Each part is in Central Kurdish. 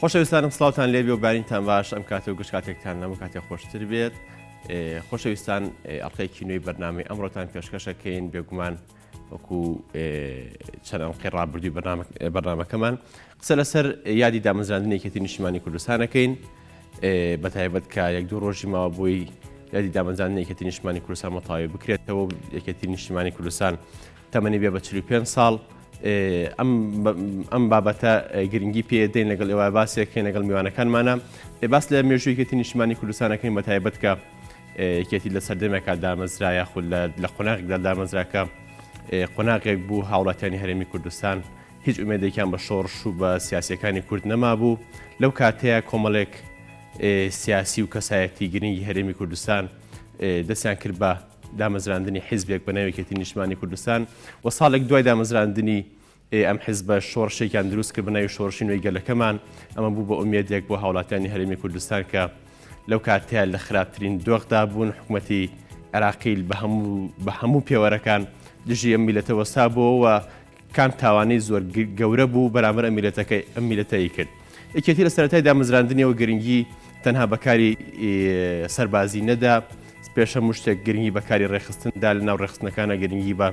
خۆشەویستانم سڵاوتان لێبێ و بارینتان باش ئەم کاتە و گشت کاتێکتان لەمە کاتێک خۆشتر بێت. خۆشەویستان ئەڵقەیەکی نوێی بەرنامەی ئەمڕۆتان پێشکەشەکەین بێگومان وەکو چەند ئەڵقەی ڕابردووی بەرنامەکەمان قسە لەسەر یادی دامەزراندنێکی نیشتیمانی کوردستانەکەین بەتایبەت کە یەک دوو ڕۆژی ماوە بۆی یادی دامەزراندنێکی نیشتیمانی کوردستان مەتاوی بکرێتەوە. یەکێتی نیشتیمانی کوردستان تەمەنی بێ بە 45 ساڵ. ئەم بابەتە گرنگی پێدەین لەگەڵ ئێوە باسێکەکەین لەگەڵ میوانەکانمانە. باس لە مێژوویەکێتی نیشتیمانی کوردستانەکەین بەتایبەت کە یەکێتی لە سەردەمێکا دامەزرایە خود لە قۆناغێکدا دامەزراکە قۆناغێک بوو هاوڵاتیانی هەرێمی کوردستان هیچ ئومێدێکیان بە شۆڕش و بە سیاسیەکانی کورد نەما بوو. لەو کاتەیە کۆمەڵێک سیاسی و کەسایەتی گرنگی هەرێمی کوردستان دەستیان کرد بە دامەزراندنی حیزبێک بە ناوێکێتی نیشتیمانی کوردستان و ساڵێک دوای دامەزراندنی ئەم حیزبە شۆڕشێکیان دروست کرد بە ناوی شۆڕشی نوێی گەلەکەمان. ئەمە بوو بە ئومێدێک بۆ هاوڵاتیانی هەرێمی کوردستان کە لەو کاتەیە لە خراپترین دۆخدا بوون. حکوومەتی عێراقی بە هەموو پێوەرەکان دژی ئەم میلەتە وەستا بووە و کام تاوانەی زۆر گەورە بوو بەرامبەر ئەم میلەتەی کرد. یەکێتی لە سەرەتای دامەزراندنیەوە گرنگی تەنها بەکاری سەربازی نەدا، پێش هەموو شتێک گرنگی بەکاری ڕێخستندا لە ناو ڕێخستنەکانە گرنگی بە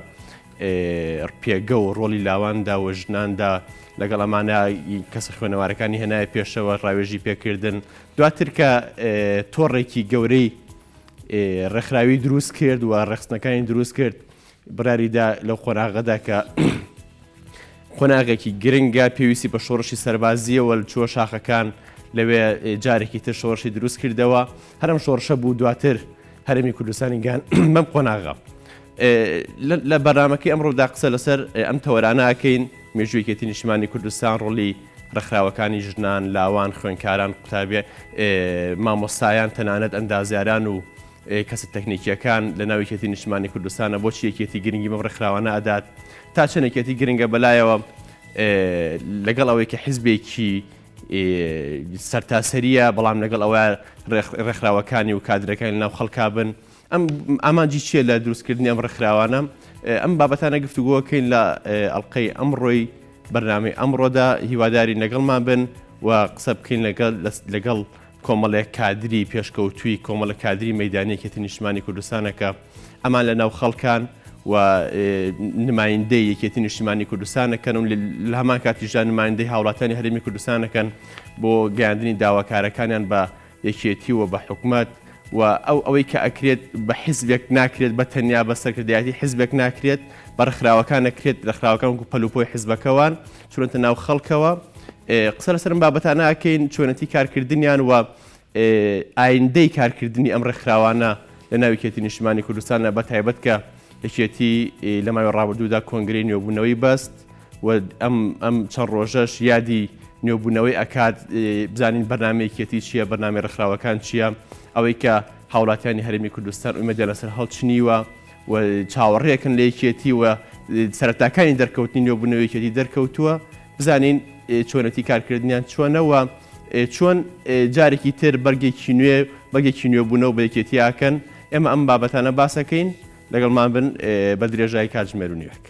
پێگە و ڕۆڵی لاواندا و ژناندا لەگەڵ ئەمانە کەسە خوێنەوارەکانی هێنایە پێشەوە ڕاوێژی پێکردن. دواتر کە تۆڕێکی گەورەی ڕێکخراوی دروست کرد و ڕێخستنەکانی دروست کرد براریدا لەو قۆناغەدا کە قۆناغێکی گرنگە پێویستی بە شۆڕشی سەربازیەوە چووە شاخەکان لەوێ جارێکی تر شۆڕشی دروست کردەوە. هەرم شۆڕشە بوو دواتر هەرێمی کوردستانی گیان بەم قۆناغە. لە بەرنامەکەی ئەمڕۆدا قسە لەسەر ئەم تەوەرانە ئەکەین مێژوویەکێتی نیشتیمانی کوردستان ڕۆڵی ڕێکخراوەکانی ژنان، لاوان، خوێندکاران، قوتابیە، مامۆستایان، تەنانەت ئەندازیاران و کەسە تەکنیکیەکان لە ناوێکێتی نیشتیمانی کوردستانە بۆچی یەکێتی گرنگی بەم ڕێکخراوانە ئەدات تا چەندێکێتی گرنگە بەلایەوە لەگەڵ ئەوەی کە حیزبێکی سەرتاسەریە بەڵام لەگەڵ ئەوە ڕێکخراوەکانی و کادرەکانی لەناو خەڵکا بن. ئەم ئامانجی چییە لە دروستکردنی ئەم ڕێکخراوانە؟ ئەم بابەتانە گفتوگۆکەین لە ئەڵقەی ئەمڕۆی بەرنامەی ئەمڕۆدا. هیواداری لەگەڵمان بن و قسە بکەین لەگەڵ کۆمەڵێک کادری پێشکەوتووی کۆمەڵە کادری مەیدانیەکێتی نیشتیمانی کوردستانەکە ئەمان لە ناو خەڵکان و نمایندەی یەکێتی نیشتیمانی کوردستانەکەن و لە هەمان کاتیژدا نمایندەی هاوڵاتیانی هەرێمی کوردستانەکەن بۆ گەیاندنی داواکارەکانیان بە یەکێتی و بە حکوومەت و ئەوەی کە ئەکرێت بە حیزبێک ناکرێت بە تەنیا بە سەرکردایەتی حیزبێک ناکرێت بە ڕێکخراوەکان نەکرێت ڕێکخراوەکان و پەلوپۆی حیزبەکەوان چونەتە ناو خەڵکەوە. قسە لەسەرم بابەتانە ئەکەین چۆنەتی کارکردنیان و ئایندەی کارکردنی ئەم ڕێکخراوانە لە ناوێکێتی نیشتیمانی کوردستانە بەتایبەت کە یەکێتی لە ماوەی ڕابردوودا کۆنگرەی نوێبوونەوەی بەست و ئەم چەند ڕۆژەش یادی نوێبوونەوەی ئەکات بزانین بەرنامەیەکێتی چییە، بەرنامەی ڕێکخراوەکان چییە، ئەوەی کە هاوڵاتیانی هەرێمی کوردستان ئومێدە لەسەر هەڵچنیوە و چاوەڕێکن لە یەکێتی و سەرەتاکانی دەرکەوتنی نوێبوونەوەیەکێتی دەرکەوتووە بزانین چۆنەتی کارکردنیان چۆنەوە چۆن جارێکی تر بەرگێکی نوێبوونەوە بە یەکێتیاکەن. ئێمە ئەم بابەتانە باسەکەین لەگەڵمان بن بە درێژایی کاتژمێر و نیوەک.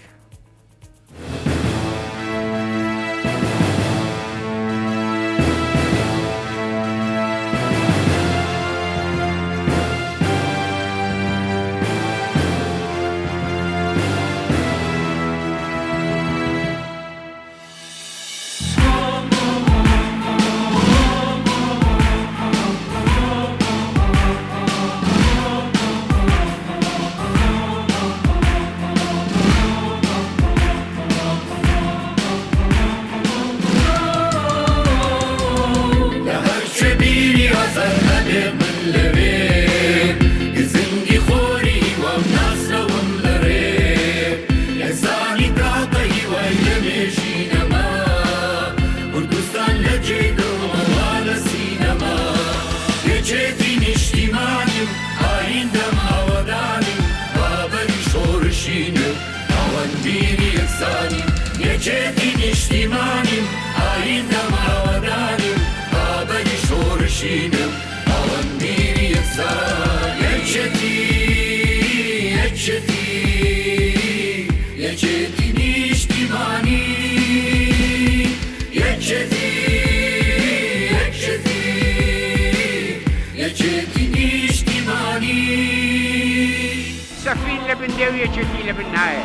سەفین لە بن دێو یەکێکی لە بن نایە.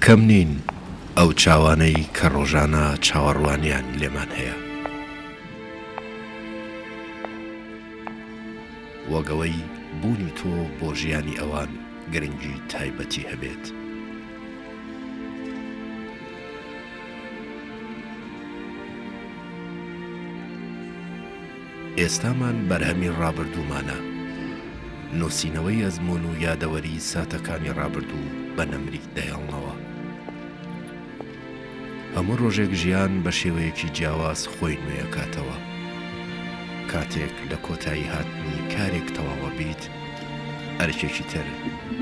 کەم نین ئەو چاوانەی کە ڕۆژانە چاوەڕوانیان لێمان هەیە، وەگەوەی بوونی تۆ بۆ ژیانی ئەوان گرنگی تایبەتی هەبێت. ئێستامان بەرهەمی ڕابردوومانە، نووسینەوەی ئەزموون و یادەوەری ساتەکانی ڕابردوو بە نەمری دەهێڵنەوە. هەموو ڕۆژێک ژیان بە شێوەیەکی جیاواز خۆی نوێیەکاتەوە. کاتێک لە کۆتایی هاتنی کارێک تەواوە بیت، ئەرکێکی تر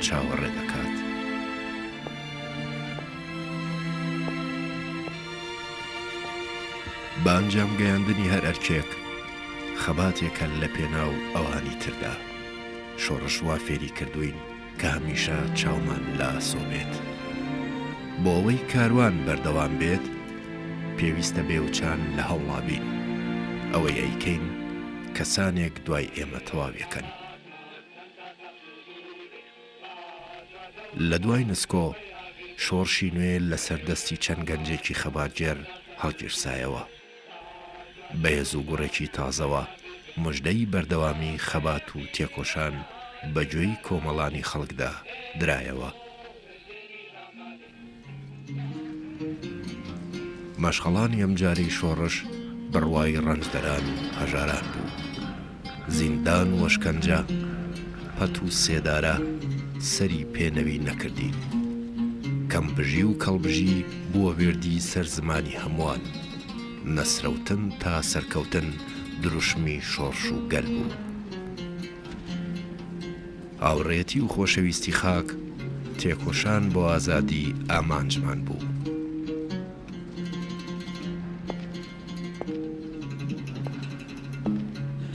چاوەڕێ دەکات. بە ئەنجام گەیاندنی هەر ئەرکێک خەباتێکە لە پێناو ئەوانی تردا. شۆڕش وا فێری کردوین کە هەمیشە چاومان لە ئاسۆ بێت. بۆ ئەوەی کاروان بەردەوام بێت، پێویستە بێوچان لە هەوڵابین. ئەوەی ئەیکەین کەسانێک دوای ئێمە تەواویەکەن. لە دوای نسکۆ شۆڕشی نوێ لەسەر دەستی چەند گەنجێکی خەباتجێر هەڵگیرسایەوە. بەهێز و گوڕێکی تازەوە موژدەی بەردەوامی خەبات و تێکۆشان بەگوێی کۆمەڵانی خەڵکدا درایەوە. مەشغەڵانی ئەمجارەی شۆڕش بڕوای ڕەنجدەران و هەژاران بوو. زیندان و وەشکەنجە، پەت و سێدارە سەری پێنەوی نەکردین. کەمبژی و کەڵبژی بووە وێردی سەر زمانی هەمووان. نەسرەوتن تا سەرکەوتن دروشمی شۆڕش و گەل بوو. هاوڕێتی و خۆشەویستی خاک تێکۆشان بۆ ئازادی ئامانجمان بوو.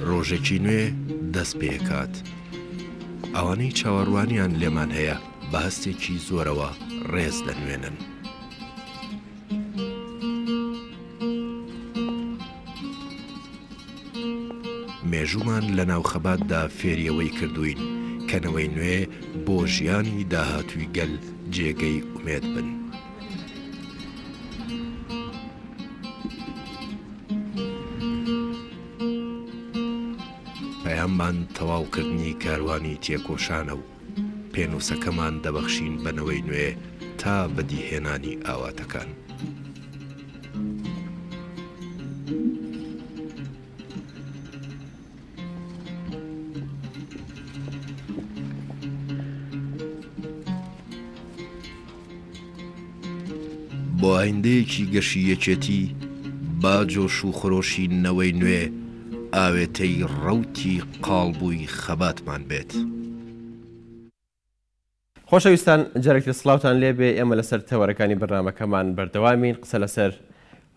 ڕۆژێکی نوێ دەست پێکات. ئەوانەی چاوەڕوانیان لێمان هەیە بە هەستێکی زۆرەوە ڕێز دەنوێنن. مێژومان لە ناو خەباتدا فێریەوەی کردوین کەنەوەی نوێ بۆ ژیانی داهاتووی گەل جێگەی ئومێد بن. پەیاممان تەواوکردنی کاروانی تێکۆشانە و پێنووسەکەمان دەبەخشین بنەوەی نوێ تا بەدیهێنانی ئاواتەکان. بۆ ئایندەیەکی گەشی یەکێتی با جۆش و خۆشی نەوەی نوێ ئاوێتەی ڕەوتی قاڵبووی خەباتمان بێت. خۆشەویستان، جارێکی سڵاوتان لێبێ. ئێمە لەسەر تەوەرەکانی بەرنامەکەمان بەردەوامین. قسە لەسەر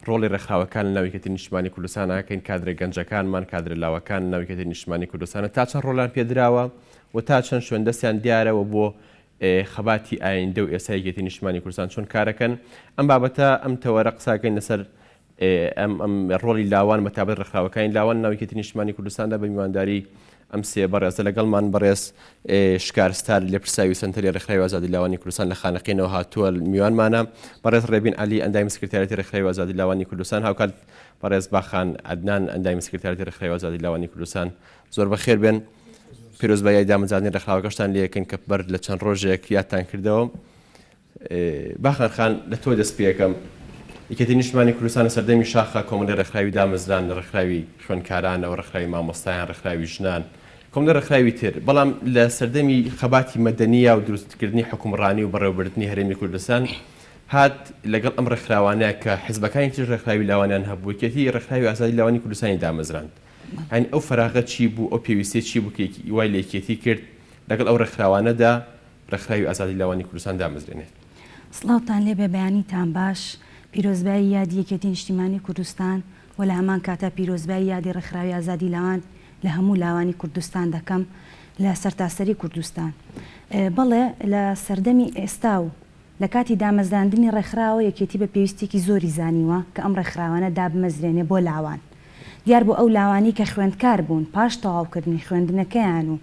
ڕۆڵی ڕێکخراوەکان لە ناویکەتی نیشتیمانی کوردستان ئاکەین. کادرە گەنجەکانمان، کادرە لاوەکان ناویکەتی نیشتیمانی کوردستانە تا چەند ڕۆڵیان پێدراوە و تا چەند شوێندەستیان دیارەوە بۆ خەباتی ئایندە و ئێسایەتی نیشتیمانی کوردستان چۆن کارەکەن. ئەم بابەتە ئەم تەوەرە قساکەین لەسەر ئەم ڕۆڵی لاوان بەتابەت ڕێکخراوەکانی لاوان ناویکەتی نیشتیمانی کوردستاندا بە میوانداری ئەم سێ بەڕێزە. لەگەڵمان بەڕێز شکارستار لێپرساوی سەنتەری ڕێکخراوی ئازادی لاوانی کوردستان لە خانەقینەوە هاتووە میوانمانە. بەڕێز ڕێبین عەلی ئەندامی سکرتایەتی ڕێکخراوی ئازادی لاوانی کوردستان، هاوکات بەڕێز باخان عەدنان ئەندامی سکرتایەتی ڕێکخراوی ئازادی لاوانی کوردستان. زۆر بەخێر بێن. پیرۆزبایی دامەزراندنی ڕێکخراوەکەشتان لێ یەکەن کە بەر لە چەند ڕۆژێک یادتان کردەوە. باخان خان لە تۆ دەست پێەکەم. یەکێتی نیشتیمانی کوردستان سەردەمی شاخە کۆمەڵی ڕێکخراوی دامەزران، ڕێکخراوی خوێندکارانەوە، ڕێکخراوی مامۆستایان، ڕێکخراوی ژنان، کۆمەڵی ڕێکخراوی تر. بەڵام لە سەردەمی خەباتی مەدەنیە و دروستکردنی حکومڕانی و بەڕێوەبردننی هەرێمی کوردستان هات لەگەڵ ئەم ڕێکخراوانەیە کە حیزبەکانی تر ڕێکخراوی لاوانیان هەبوو. یەکێتی ڕێکخراوی ئازادی لاوانی کوردستانی دامەزراند. هەنی ئەو فەراغە چی بوو، ئەو پێویستیە چی بوو کە وای لە یەکێتی کرد لەگەڵ ئەو ڕێکخراوانەدا ڕێکخراوی ئازادی لاوانی کوردستان دامەزرێنێت؟ سڵاوتان لێ بێ، بەیانیتان باش. پیرۆزبایی یادی یەکێتی نیشتیمانی کوردستان و لە هەمان کاتە پیرۆزبایی یادی ڕێکخراوی ئازادی لاوان لە هەموو لاوانی کوردستان دەکەم لە سەرتاسەری کوردستان. بەڵێ لە سەردەمی ئێستا و لە کاتی دامەزراندنی ڕێکخراوە یەکێتی بە پێویستێکی زۆری زانیوە کە ئەم ڕێکخراوانە دابمەزرێنێ بۆ لاوان دیار بۆ ئەو لاوانی کە خوێندکار بوون پاش تەواوکردنی خوێندنەکەیان و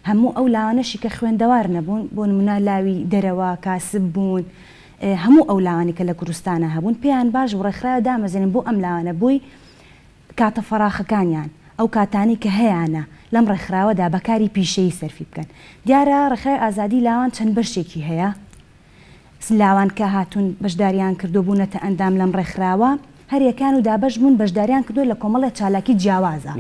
هەموو ئەو لاوانەشی کە خوێندەوار نەبوون بۆ نمونە لاوی دەرەوە کاسب بوون هەموو ئەو لاوانی کە لە کوردستانە هەبوون پێیان باش و ڕێکخراوە دامەزرێن بۆ ئەم لاوانە بووی کاتە فەراخەکانیان ئەو کاتانی کە هەیەە لەم ڕێکخراوەدا بەکاری پیشەیی سەرفی بکەن دیارە ڕێکخراوی ئازادی لاوان چەند بەشێکی هەیە لاوان کە هاتوون بەشداریان کردو بوونەتە ئەندام لەم ڕێکخراوە هەریەکان و دابەش بوون بەشداریان کردو لە کۆمەڵە چالاکی جیاوازە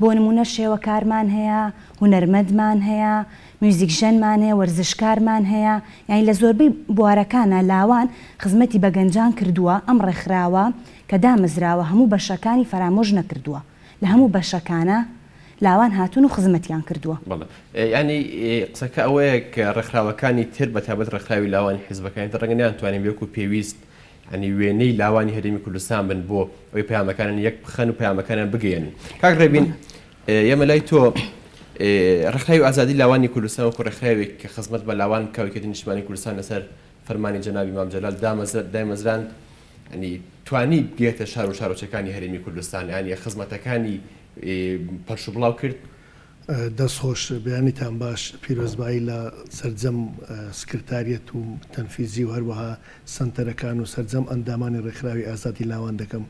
بۆ نمونە شێوە کارمان هەیە هونەرمەندمان هەیە میوزیکژەنمان هەیە وەرزشکارمان هەیە یعنی لە زۆربەی بوارەکانە لاوان خزمەتی بە گەنجان کردووە ئەم ڕێکخراوە کە دامەزراوە هەموو بەشەکانی فەرامۆژ نەکردووە لە هەموو بەشەکانە لاوان هاتوون و خزمەتیان کردووە ینی قسەکە ئەوەیە کە ڕێکخراوەکانی تر بەتابەت ڕێکخراوی لاوانی حیزبەکانی ڕەنگە نەیانتوانین وەکو پێویست ئەنی وێنەی لاوانی هەرێمی کوردستان بن بۆ ئەوەی پەیامەکانیان یەک بخەن و پەیامەکانیان بگەێنن کاک ڕێبین ئێمە لای تۆ ڕێکخراوی ئازادی لاوانی کوردستان وەکو ڕێکخراوێک کە خزمەت بە لاوان کاویکردنی نیشتیمانی کوردستان لەسەر فەرمانی جەنابی مام جەلال دامەزراند ئەنی توانی بگێتە شار و شارۆچەکانی هەرێمی کوردستان یانە خزمەتەکانی پەرشوبڵاو کرد دەستخۆش بەیانیتان باش پیرۆزبایی لە سەرجەم سکرتاریەت و تەنفیزی و هەروەها سنتەرەکان و سەرجەم ئەندامانی ڕێکخراوی ئازادی لاوان دەکەم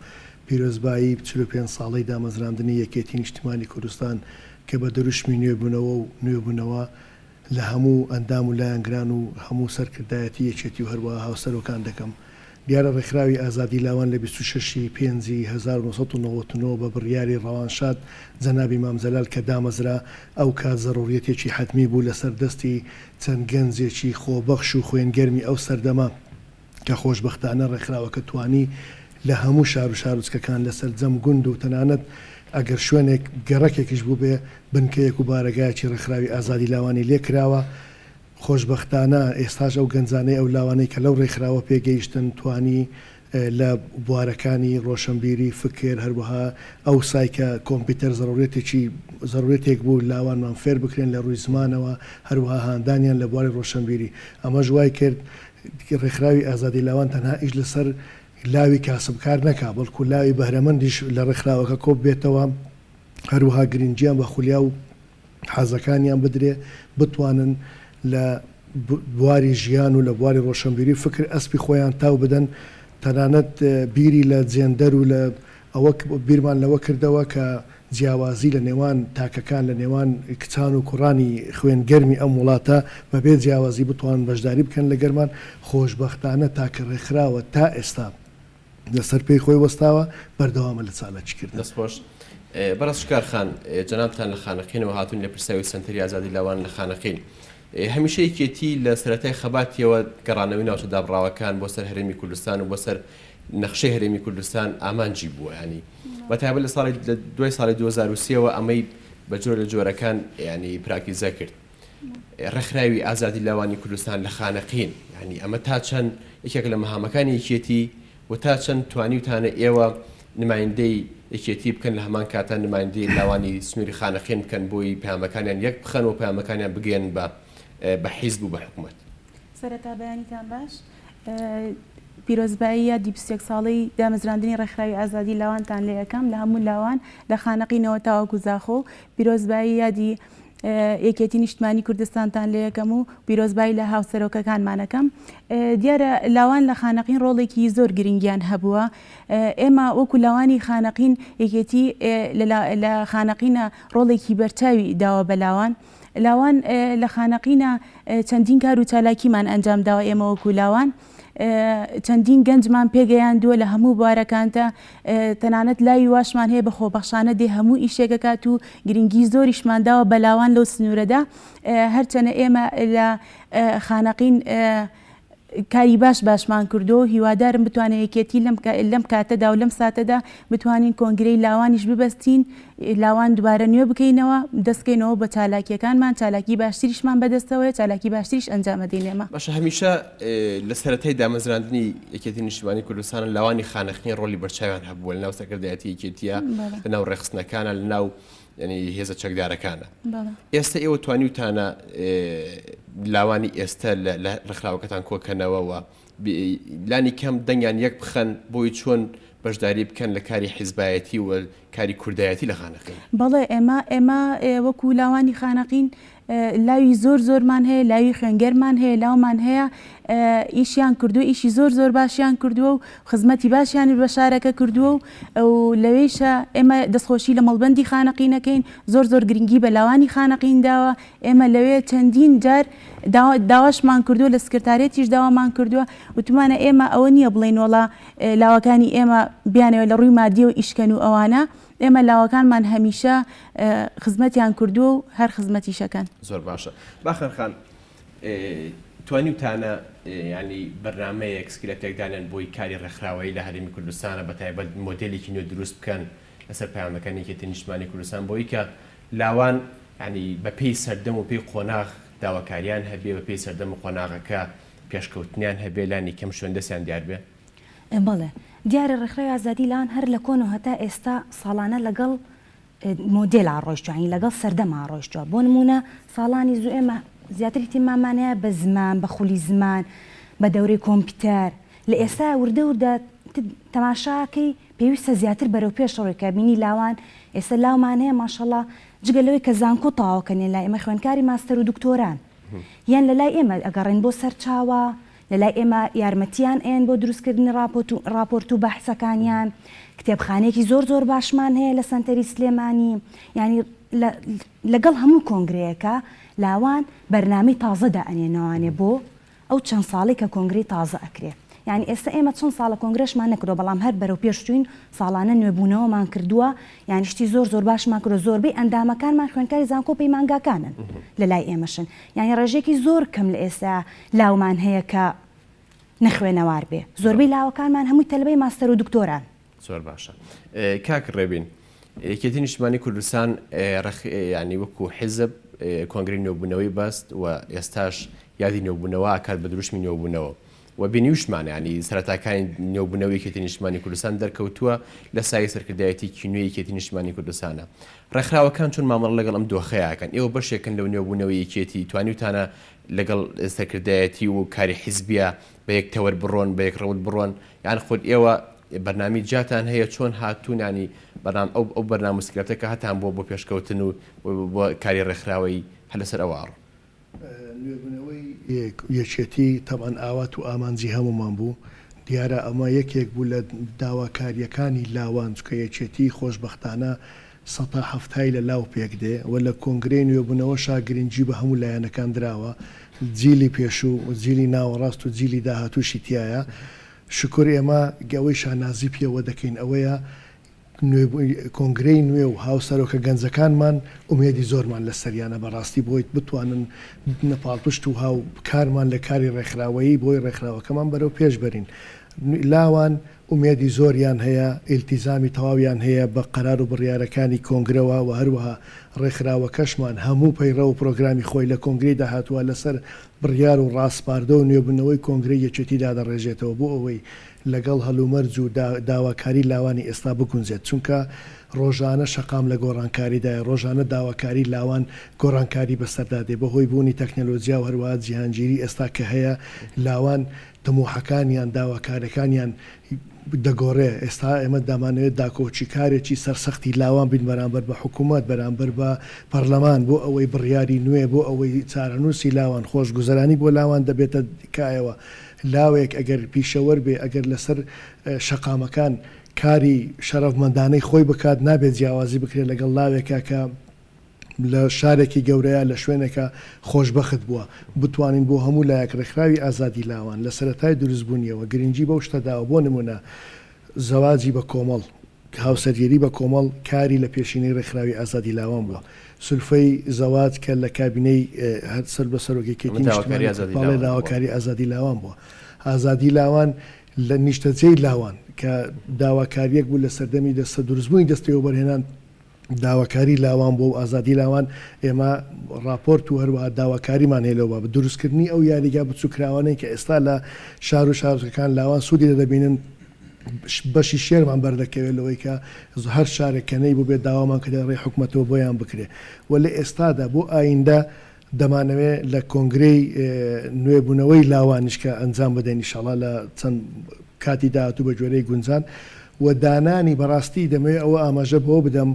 پیرۆزبایی 45 ساڵەی دامەزراندنی یەکێتی نیشتیمانی کوردستان کە بە دروشمی نوێبوونەوە و نوێبوونەوە لە هەموو ئەندام و لایەنگران و هەموو سەرکردایەتی یەکێتی و هەروەها هاوسەرۆکان دەکەم دیارە ڕێکخراوی ئازادی لاوان لە 26 پێنجی 1999 بە بڕیاری ڕەوانشاد جەنابی مام جەلال کە دامەزرا ئەو کات زەڕوریەتێکی حتمی بوو لەسەر دەستی چەند گەنجێکی خۆبەخش و خوێنگەرمی ئەو سەردەما کە خۆشبەختانە ڕێکخراوەکە توانی لە هەموو شار و شارۆچکەکان لەسەر جەم گوند و تەنانەت ئەگەر شوێنێک گەڕەکێکیش بوو بێ بنکەیەک و بارەگایکی ڕێکخراوی ئازادی لاوانی لێکراوە خۆشبەختانە ئێستاش ئەو گەنجانەی ئەو لاوانەی کە لەو ڕێکخراوە پێگەیشتن توانی لە بوارەکانی ڕۆشنبیری فکر هەروەها ئەو سایکە کۆمپیوتەر زەڕورێتێک بوو لاوانمان فێر بکرێن لە ڕووی زمانەوە هەروەها هاندانیان لە بواری ڕۆشنبیری ئەمە ژوای کرد ڕێکخراوی ئازادی لاوان تەنها ئیش لەسەر لاوی کاسبکار نەکا بەڵکو لاوی بەهرەمەندیش لە ڕێکخراوەکە کۆب بێتەوە هەروەها گرنگیان بە خولیا و حەزەکانیان بدرێ بتوانن لە بواری ژیان و لە بواری ڕۆشنبیری فکر ئەسپی خۆیان تاو بدەن تەنانەت بیری لە جێندەر و لە ئەوە بیرمان لەوە کردەوە کە جیاوازی لە نێوان تاکەکان لە نێوان کچان و کوڕانی خوێنگەرمی ئەم وڵاتە بەبێ جیاوازی بتوان بەشداری بکەن لە گەرمان خۆشبەختانە تاکە ڕێکخراوە تا ئێستا لەسەر پێی خۆی وەستاوە بەردەوامە لە چالاکی کرد دەستخۆش بەڕاست شکارخان جەنابتان لە خانەقینەوە هاتوون لە پرسیاوی سنتەری ئازادی لاوان لە خانەقین هەمیشە یەکێتی لە سەرەتای خەباتیەوە گەڕانەوەی ناوچە دابڕاوەکان بۆ سەر هەرێمی کوردستان و بۆ سەر نەخشەی هەرێمی کوردستان ئامانجی بووە ینی بەتایبەت لە دوای ساڵی 2023ەوە ئەمەی بە جۆر لە جۆرەکان ینی پراکتیزە کرد ڕێکخراوی ئازادی لاوانی کوردستان لە خانەقین ینی ئەمە تا چەند یەکێک لە مەهامەکانی یەکێتی و تا چەند توانیوتانە ئێوە نمایندەی یەکێتی بکەن لە هەمان کاتان نمایندەی لاوانی سنووری خانەقین بکەن بۆی پەیامەکانیان یەک بخەن و پەیامەکانیان بگەن بە حیزب و بە حکوومەت سەرەتا بەیانیتان باش پیرۆزبایی یا 21 ساڵی دامەزراندنی ڕێکخراوی ئازادی لاوانتان لێ یەکەم لە هەموو لاوان لە خانەقینەوە تاوەکو زاخۆ پیرۆزبایی یادی یەکێتی نیشتیمانی کوردستانتان لێ یەکەم و پیرۆزبایی لە هاوسەرۆکەکانمانەکەم دیارە لاوان لە خانەقین ڕۆڵێکی زۆر گرنگیان هەبووە ئێمە وەکو لاوانی خانەقین یەکێتی لە خانەقینە ڕۆڵێکی بەرچاوی داوە بە لاوان لە خانەقینە چەندین کار و چالاکیمان ئەنجام داوە ئێمە وەکو لاوان چەندین گەنجمان پێگەیاندووە لە هەموو بوارەکانتە تەنانەت لای واشمان هەیە بە خۆبەخشانە دێ هەموو ئیشێکەکات و گرنگی زۆریشمانداوە بە لاوان لەو سنوورەدا هەرچەنە ئێمە لە خانەقین کاری باشمان کردو هیوادارم بتوانێت یەکێتی لەم کاتەدا و لەم ساتەدا بتوانین کۆنگرەی لاوانیش ببەستین لاوان دوبارە نوێ بکەینەوە دەستکەینەوە بە چالاکیەکانمان چالاکی باشتریشمان بەدەستەوەی چالاکی باشتریش ئەنجامە دێنێمە باشە هەمیشە لە سەرەتای دامەزراندنی یەکێتی نیشتیمانی کوردستان لاوانی خانەقین ڕۆلی بەرچاویان هەبووە لەناو سەرکردایەتی یەکێتیە لەناو ڕێخستنەکانە لەناو ینی هێزە چەکدارەکانە. بەڵێ. ئێستا ئێوە توانیوتانە لاوانی ئێستا لە ڕێکخراوەکەتان کۆکەنەوەەوە لانی کەم دەنگیان یەک بخەن بۆی چۆن بەشداری بکەن لە کاری حیزبایەتی و کاری کوردایەتی لە خانەکەی. بەڵێ ئێمە وەکو لاوانی خانەقین لاوی زۆرمان هەیە، لاوی خوێنگەرمان هەیە، لاومان هەیە ئیشیان کردو، ئیشی زۆر باشیان کردووە و خزمەتی باشیان بە شارەکە کردووە و لەوەیشە ئێمە دەستخۆشی لە مەڵبەندی خانەقینەکەین، زۆر گرنگی بە لاوانی خانەقین داوە. ئێمە لەوێ چەندین جار داواشمان کردووە، لە سکرتارێتیش داوامان کردووە وتمانە ئێمە ئەوە نییە بڵێن وڵا لاوەکانی ئێمە بیانەوە لە ڕووی مادیە و ئیشکەن و ئەوانە. ئێمە لاوەکانمان هەمیشە خزمەتیان کردووە و هەر خزمەتیشەکەن. زۆر باشە. باخەرخان توانیوتانە ینی بەرنمەیەک سکرێتێکدانێن بۆی کاری ڕێکخراوەیی لە هەرێمی کوردستانە بەتایبەت مۆدلێکی نوێ دروست بکەن لەسەر پەیامەکانی یەکێتی نیشتیمانی کوردستان بۆی کە لاوان ینی بە پێی سەردەم و پێی قۆناغ داواکاریان هەبێ، بە پێی سەردەم و قۆناغەکە پێشکەوتنیان هەبێ لانی کەم شوێندەسیان دیار بێ. بەڵێ دیارە ڕێکخراوی ئازادی لاوان هەر لە کۆن و هەتا ئێستا ساڵانە لەگەڵ مۆدل ڕۆژجوانی لەگەڵ سەردەما ڕۆژجووە. بۆ نمونە ساڵانی زوو ئێمە زیاتر احتیمامانەیە بە زمان، بە خولی زمان، بە دەورەی کۆمپیوتەر. لە ئێستا وردە تەماشاکەی پێویستە زیاتر بەرەو پێش ڕێکە بینی لاوان ئێستا لاومانەیە ماشەڵڵا جگەلەوەی کە زانکۆ تەواوکەنێن لای ئێمە خوێندکاری ماستەر و دکتۆران یان لە لای ئێمە ئەگەڕێن بۆ سەرچاوە، لە لای ئێمە یارمەتیان ئێن بۆ دروستکردنی راپۆرت و بەحسەکانیان. کتێبخانەیەکی زۆر باشمان هەیە لە سەنتەری سلێمانی. ینی لەگەڵ هەموو کۆنگرەیەکە لاوان بەرنامەی تازەدا ئەنێنەوانێ بۆ ئەو چەند ساڵی کە کۆنگری تازە ئەکرێ. یعنی ئێستا ئێمە چەند ساڵە کۆنگرەشمان نەکردو، بەڵام هەر بەرەو پێشچوین ساڵانە نوێبوونەوەمان کردووە. یانی شتی زۆر باشمان کردو. زۆربەی ئەندامەکانمان خوێندکاری زانکۆ پەیمانگاکانن لە لای ئێمەشن. یعنی ڕێژێکی زۆر کەم لە ئێستا لاومان هەیە کە نەخوێنەوار بێ. زۆربەی لاوەکانمان هەمووی تەلبەی ماستەر و دکتۆران. زۆر باشە. کاک ڕێبین یەکێتی نیشتیمانی کوردستان ینی وەکو حیزب کۆنگری نێوبوونەوەی بەست و ئێستاش یادی نێوبوونەوە ئاکات بە دروشمی نێوبوونەوە و بینیوشمان ینی سەرەتاکانی نێوبوونەوەی یەکێتی نیشتیمانی کوردستان دەرکەوتووە لە سای سەرکردایەتی کینوێی یەکێتی نیشتیمانی کوردستانە. ڕێکخراوەکان چۆن مامەڵە لەگەڵ ئەم دۆخەیەکەن ئێوە بەشێکن لەو نێوبوونەوەی یەکێتی توانیوتانە لەگەڵ سەرکردایەتی و کاری حیزبیە بە یەک تەوەر بڕۆن، بە یەک ڕەوت بڕۆن، یان خۆت ئێوە بەرنامی جاتان هەیە چۆن هاتوون ینی ئەو بەرنامە سکرێتەکە هەتان بۆ پێشکەوتن و بۆ کاری ڕێکخراوەی هەر لەسەر ئەوواڕ. نوێبوونەوەی یەکێتی تەمان ئاوات و ئامانجی هەمومان بوو. دیارە ئەمە یەکێک بوو لە داواکاریەکانی لاوان چکە یەکێتی خۆشبەختانە ١٧ لە لاو پێک دێ و لە کۆنگرەی نوێبوونەوە شاگرنگی بە هەموو لایەنەکان دراوە. جیلی پێشوو و جیلی ناوەڕاست و جیلی داهاتووشی تایە. شکر ئێمە گەوەی شانازی پێوە دەکەین ئەوەیە کۆنگرەی نوێ و هاوسەرۆکە گەنجەکانمان ئومێدی زۆرمان لە سەریانە بەڕاستی بۆیت بتوانن نەپاڵپشت و هاو کارمان لە کاری ڕێکخراوەیی بۆی ڕێکخراوەکەمان بەرەو پێش بەرین. لاوان ئومێدی زۆریان هەیە، ئیلتیزامی تەواویان هەیە بە قەرار و بڕیارەکانی کۆنگرەوە و هەروەها ڕێکخراوەکەشمان هەموو پەیڕە و پرۆگرامی خۆی لە کۆنگری داهاتووە لەسەر بڕیار و ڕاستپاردە و نوێبوونەوەی کۆنگری یەکێتیدا دەڕێژێتەوە بۆ ئەوەی لەگەڵ هەلومەرج و داواکاری لاوانی ئێستا بگونجێت. چونکە ڕۆژانە شەقام لە گۆڕانکاریدایە، ڕۆژانە داواکاری لاوان گۆڕانکاری بەسەردادێ بەهۆی بوونی تەکنەلۆجیا و هەروەها جیهانگیری ئێستا کە هەیە لاوان تەموحەکانیان داواکارەکانیان دەگۆڕێ. ئێستا ئێمە دامانەوێت داکۆچی کارێکی سەرسەختی لاوان بین بەرامبەر بە حکوومەت، بەرامبەر بە پەرلەمان بۆ ئەوەی بڕیاری نوێ، بۆ ئەوەی چارەنووسی لاوان خۆشگوزەرانی بۆ لاوان دەبێتە کایەوە. لاوێک ئەگەر پیشەوەەر بێ ئەگەر لەسەر شەقامەکان کاری شەرەفمەندانەی خۆی بکات نابێت جیاوازی بکرێت لەگەڵ لاوێکە کە لە شارێکی گەورەیە لە شوێنێکە خۆشبەخت بووە. بتوانین بۆ هەموو لایەک ڕێکخراوی ئازادی لاوان لە سەرەتای دروستبوونیەوە گرنگی بەو شتەداوە. بۆ نمونە زەواجی بە کۆمەڵ، هاوسەرگیری بە کۆمەڵ کاری لە پێشینەی ڕێکخراوی ئازادی لاوان بووە. سولفەی زەواج کە لە کابینەی سەر بە سەرۆکیەکەی داواکاری ئازادی لاوان بووە. ئازادی لاوان لە نیشتەجێی لاوان کە داواکاریەک بوو لە سەردەمی دەستە دروستبوونی دەستەوە بەرهێنان داواکاری لاوان بۆ و ئازادی لاوان ئێمە راپۆرت و هەروەها داواکاریمان هێلەوە بە دروستکردنی ئەو یاریگا بچووکراوانەی کە ئێستا لە شار و شارەکان لاوان سوودی دەبینن بەشی شێرمان بەردەکەوێت لەوەی کە هەر شارێکەکەی بوو بێت داوامان کە ڕێ حکوومەتەوە بۆیان بکرێ و لە ئێستادا بۆ ئایندە دەمانەوێت لە کۆنگرەی نوێبوونەوەی لاوانش کە ئەنجام بدەین ئینشاڵڵا لە چەند کاتی داهاتوو بە جۆرەی گونجان و دانانی بەڕاستی دەمەوێت ئەوە ئاماژە بۆ بدەم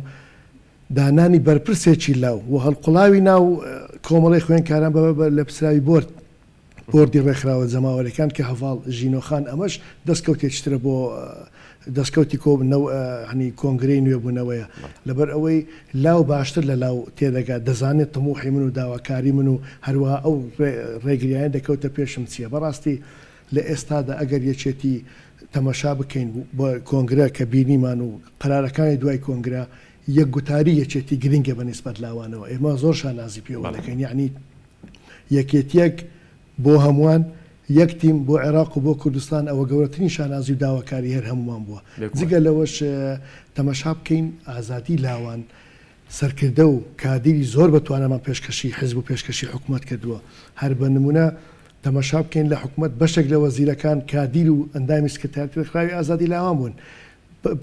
دانانی بەرپرسێکی لاو و هەڵقڵاوی ناو کۆمەڵی خوێنکاران لە پسراوی بۆردی ڕێکخراوە جەماوەریەکان کە هەڤاڵ ژینۆخان ئەمەش دەستکەوتێکترە بۆ دەستکەوتی هەنی کۆنگرەی نوێبوونەوەیە لەبەر ئەوەی لاو باشتر لە لاو تێدەگات دەزانێت تەموحی من و داواکاری من و هەروەها ئەو ڕێگریان دەکەوتە پێشم چییە بەڕاستی لە ئێستادا ئەگەر یەکێتی تەمەشا بکەین بۆ کۆنگرە کە بینیمان و قرارەکانی دوای کۆنگرە یەک گوتاری یەکێتی گرنگە بەنسبەت لاوانەوە ئێمە زۆر شانازی پێوە دەکەین یعنی یەکێتیەک بۆ هەمووان یەک تیم بۆ عێراق و بۆ کوردستان ئەوە گەورەترین شانازی و داواکاری هەر هەمومان بووە جگە لەوەش تەمەشا بکەین ئازادی لاوان سەرکردە و کادیری زۆر بەتوانەمان پێشکەشی حزب و پێشکەشی حکوومەت کردووە هەر بە نمونە تەمەشا بکەین لە حکوومەت بەشێک لە وەزیرەکان کادیر و ئەندامی سکرتاری ڕێکخراوی ئازادی لاوان بوون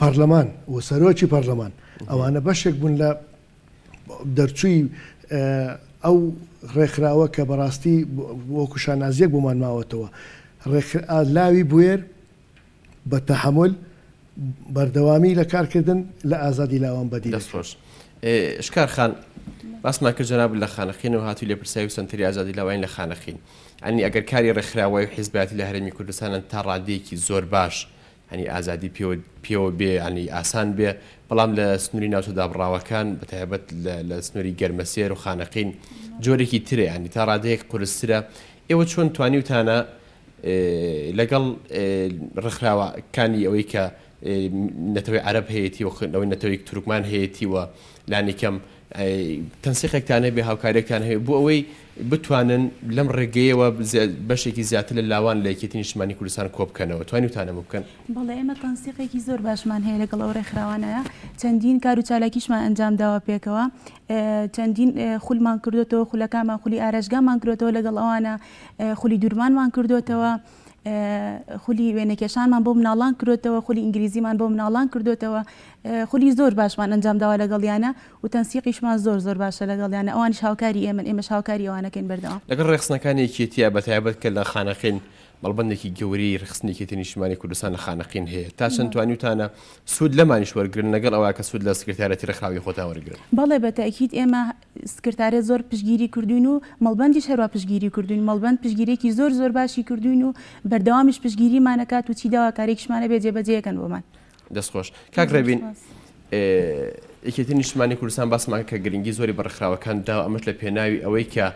پەرلەمان و سەرۆکی پەرلەمان ئەوانە بەشێک بوون لە دەرچووی ئەو ڕێکخراوە کە بەڕاستی وەکو شانازیەک بۆمان ماوەتەوە لاوی بوێر بە تەحمل بەردەوامی لە کارکردن لە ئازادی لاوان بەدی دەستخۆش شکار خان باسمان کرد جەناب لە خانەخین و هاتووی لێ پرسیاوی سنتری ئازادی لاوان لە خانەخین ئەنی ئەگەر کاری ڕێکخراوەی و حیزبیاتی لە هەرێمی کوردستانن تا ڕادەیەکی زۆر باش هەنی ئازادی پێوە بێ ئەنی ئاسان بێ بەڵام لە سنووری ناوچەدابڕاوەکان بەتایبەت لە سنووری گەرمەسێر و خانەقین جۆرێکی ترێ ئەنی تا ڕادەیەک قورسرە ئێوە چۆن توانیوتانە لەگەڵ ڕێکخراوەکانی ئەوەی کە نەتەوەی عەرەب هەیەی و ئەوەی نەتەوەی تورکمان هەیەی وە لانێکەم تەنسیقێکتانە بێ هاوکارێکتان هەیە بۆ ئەوەی بتوانن لەم ڕێگەیەوە بەشێکی زیاتر لە لاوان لە یەکێتی نیشتیمانی کوردستان کۆبکەنەوە توانیوتانە بکەن بەڵێ ئێمە تەنسیقێکی زۆر باشمان هەیە لەگەڵ ئەو ڕێکخراوانەیە چەندین کار و چالاکیشمان ئەنجام داوە پێکەوە چەندین خولمان کردوتەوە خولەکانمان خولی ئارەشگامان کردوتەوە لەگەڵ ئەوانە خولی دوورمانمان کردوتەوە خولی وێنەکێشانمان بۆ مناڵان کردوتەوە خولی ئینگلیزیمان بۆ مناڵان کردوتەوە خولی زۆر باشمان ئەنجام داوە لەگەڵیانە و تەنسیقیشمان زۆر باشە لەگەڵیانە ئەوانیش هاوکاری ئێمەش هاوکاری ئەوانەکەین بەردەوام لەگەڵ ڕێخستنەکانی یەکێتیە بەتایبەت کە لە خانەقین مەڵبندێکی گەوری ڕخستنێکی نیشتیمانی کوردستان لە خانەقین هەیە تا چەند توانیوتانە سوود لەمانیش وەرگرن لەگەڵ ئەوە کە سوود لە سکرتارەتی ڕێکخراوی خۆتان وەرگرن بەڵێ بەتاکید ئێمە سکرتارێت زۆر پشتگیری کردوین و مەڵبەندیش هەروە پشتگیری کردوین مەڵبەند پشتگیرێکی زۆر باشی کردوین و بەردەوامیش پشتگیریمانەکات و چی داواکارێکیشمانە بێ جێبەجێەکەن بۆمان دەستخۆش کاک ڕێبین یەکێتی نیشتیمانی کوردستان باسمان کە گرنگی زۆری بە ڕێکخراوەکان دا ئەمەش لە پێناوی ئەوەی کە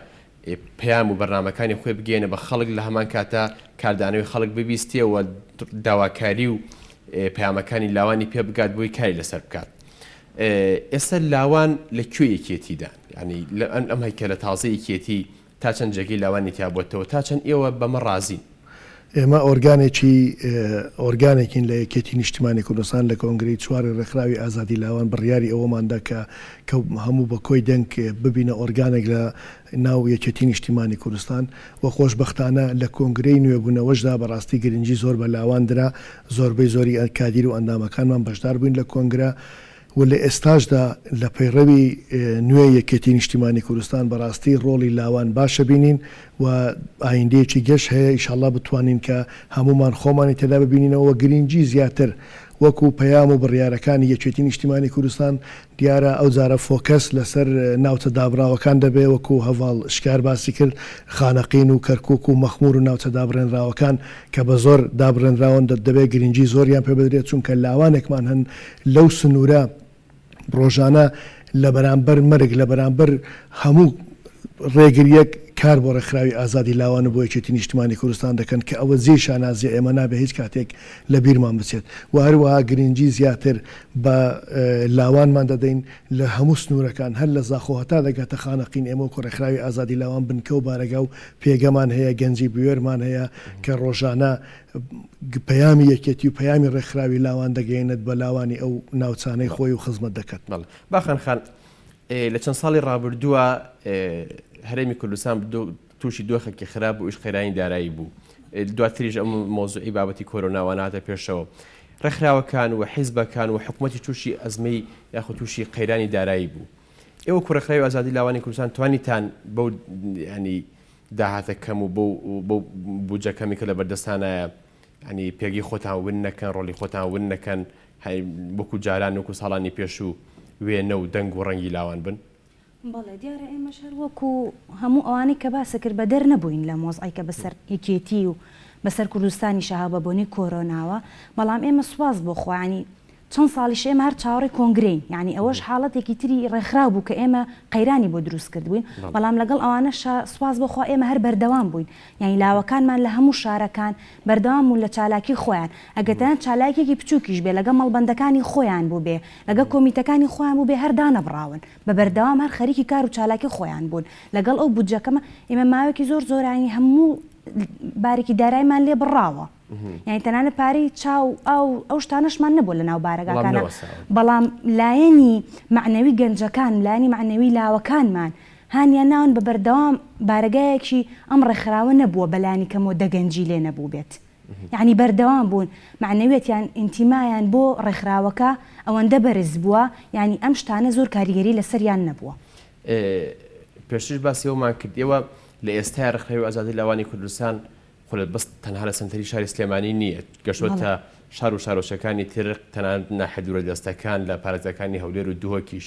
پەیام و بەرنامەکانی خۆی بگەێنە بە خەڵک لە هەمان کاتە کاردانەوەی خەڵک ببیستیەوە داواکاری و پەیامەکانی لاوانی پێ بگات بۆی کاری لەسەر بکات ئێستا لاوان لەکوێ یەکێتیدا ینی ئەم هەیکەلە تازە یەکێتی تا چەند جێگەی لاوانی تیا بۆتەوە تا چەند ئێوە بەمە ڕازین ئێمە ئۆرگانێکین لە یەکێتی نیشتیمانی کوردستان لە کۆنگرەی چواری ڕێکخراوی ئازادی لاوان بڕیاری ئەوەماندا کە هەموو بە کۆی دەنگ ببینە ئۆرگانێک لە ناو یەکێتی نیشتیمانی کوردستان و خۆشبەختانە لە کۆنگرەی نوێبوونەوەشدا بەڕاستی گرنگی زۆر بە لاواندرا زۆربەی زۆری کادیر و ئەندامەکانمان بەشدار بووین لە کۆنگرە و لە ئێستاشدا لە پەیڕەوی نوێ یەکێتی نیشتیمانی کوردستان بەڕاستی ڕۆڵی لاوان باشە بینین و ئایندەیەکی گەشت هەیە ئیشەڵڵا بتوانین کە هەمومان خۆمانی تێدا ببینینەوە گرنگی زیاتر وەکو پەیام و بڕیارەکانی یەکێتی نیشتیمانی کوردستان دیارە ئەو جارە فۆکەس لەسەر ناوچە دابراوەکان دەبێ وەکو هەڤاڵ شکار باسی کرد خانەقین و کەرکووک و مەخمور و ناوچە دابڕێنراوەکان کە بە زۆر دابڕێنراون دەبێت گرنگی زۆریان پێ بدرێت چونکە لاوانێکمان هەن لەو سنوورە ڕۆژانە لە بەرامبەر مەرگ لە بەرامبەر هەموو ڕێگریەک کار بۆ ڕێکخراوی ئازادی لاوان بۆ یەکێتی نیشتیمانی کوردستان دەکەن کە ئەوە زیێ شانازیە ئێمە نابێ هیچ کاتێک لە بیرمان بچێت و هەروەها گرنگی زیاتر بە لاوانمان دەدەین لە هەموو سنوورەکان هەر لە زاخۆ هەتا دەگاتە خانەقین ئێمە و ڕێکخراوی ئازادی لاوان بنکە و بارەگا و پێگەمان هەیە گەنجی بوێرمان هەیە کە ڕۆژانە پەیامی یەکێتی و پەیامی ڕێکخراوی لاوان دەگەێنێت بە لاوانی ئەو ناوچانەی خۆی و خزمەت دەکات باخان خان لە چەند ساڵی ڕابردووە هەرێمی کوردستان تووشی دۆخێکی خراپ و ئیش خێرانی دارایی بوو دواتریش ئەم مۆزوعی بابەتی کۆرۆناواناتە پێشەوە ڕێکخراوەکان و حیزبەکان و حکوومەتی تووشی ئەزمەی یاخود تووشی قەیرانی دارایی بوو ئێوە کوڕێکخراوی ئازادی لاوانی کوردستان توانیتان بەو ینی داهاتە کەم و بەو بودجەکەمی کە لە بەردەستانە ینی پێگی خۆتان ون نەکەن ڕۆلی خۆتان ون نەکەن وەکو جاران وەکو ساڵانی پێش و وێنە و دەنگ و ڕەنگی لاوان بن بەڵێ دیارە ئێمەش هەر وەکو هەموو ئەوانەی کە باسە کرد بە دەر نەبووین لە مۆزایکە بەسەر یەکێتی و بەسەر کوردستانی شەهابەبوونی کۆرۆناوە بەڵام ئێمە سواز بۆ خۆیانی چەند ساڵیش ئێمە هەر چاوەڕێی کۆنگرین یعنی ئەوەش حاڵەتێکی تری ڕێکخراو بوو کە ئێمە قەیرانی بۆ دروست کردبووین بەڵام لەگەڵ ئەوانەش سواز بۆخوا ئێمە هەر بەردەوام بووین یعنی لاوەکانمان لە هەموو شارەکان بەردەوام بوون لە چالاکی خۆیان ئەگەتەن چالاکێکی بچووکیش بێ لەگە مەڵبەندەکانی خۆیان بوو بێ لەگە کۆمیتەکانی خۆیان بوو بێ هەردانە بڕاون بە بەردەوام هەر خەریکی کار و چالاکی خۆیان بوون لەگەڵ ئەو بودجەکەمە ئێمە ماوەیەکی زۆرانی هەموو بارێکی دارایمان لێ بڕاوە یعنی تەنانە پارەی چاو ئەو شتانەشمان نەبوو لە ناو بارەکانە بەڵام لایەنی معنەوی گەنجەکان لایەنی معنەوی لاوەکانمان هانیان ناون بە بەردەوام بارگایەکی ئەم ڕێکخراوە نەبووە بەلانی کەمەوە دەگەنجی لێ نەبوو بێت یعنی بەردەوام بوون معنەوێتیان ئینتیمایان بۆ ڕێکخراوەکە ئەوەندە بەرز بووە یعنی ئەم شتانە زۆر کاریگەری لەسەریان نەبووە پێشتر باسیەوەمان کردیەوە لە ئێستا ڕێکخراوی ئازادی لاوانی کوردستان خۆلت بەست تەنها لە سنتەری شاری سلێمانی نییە گەشتوتە شار و شارۆچەکانی تر تەنانەت ناحەدورە دەستەکان لە پارێزەکانی هەولێر و دوهۆکیش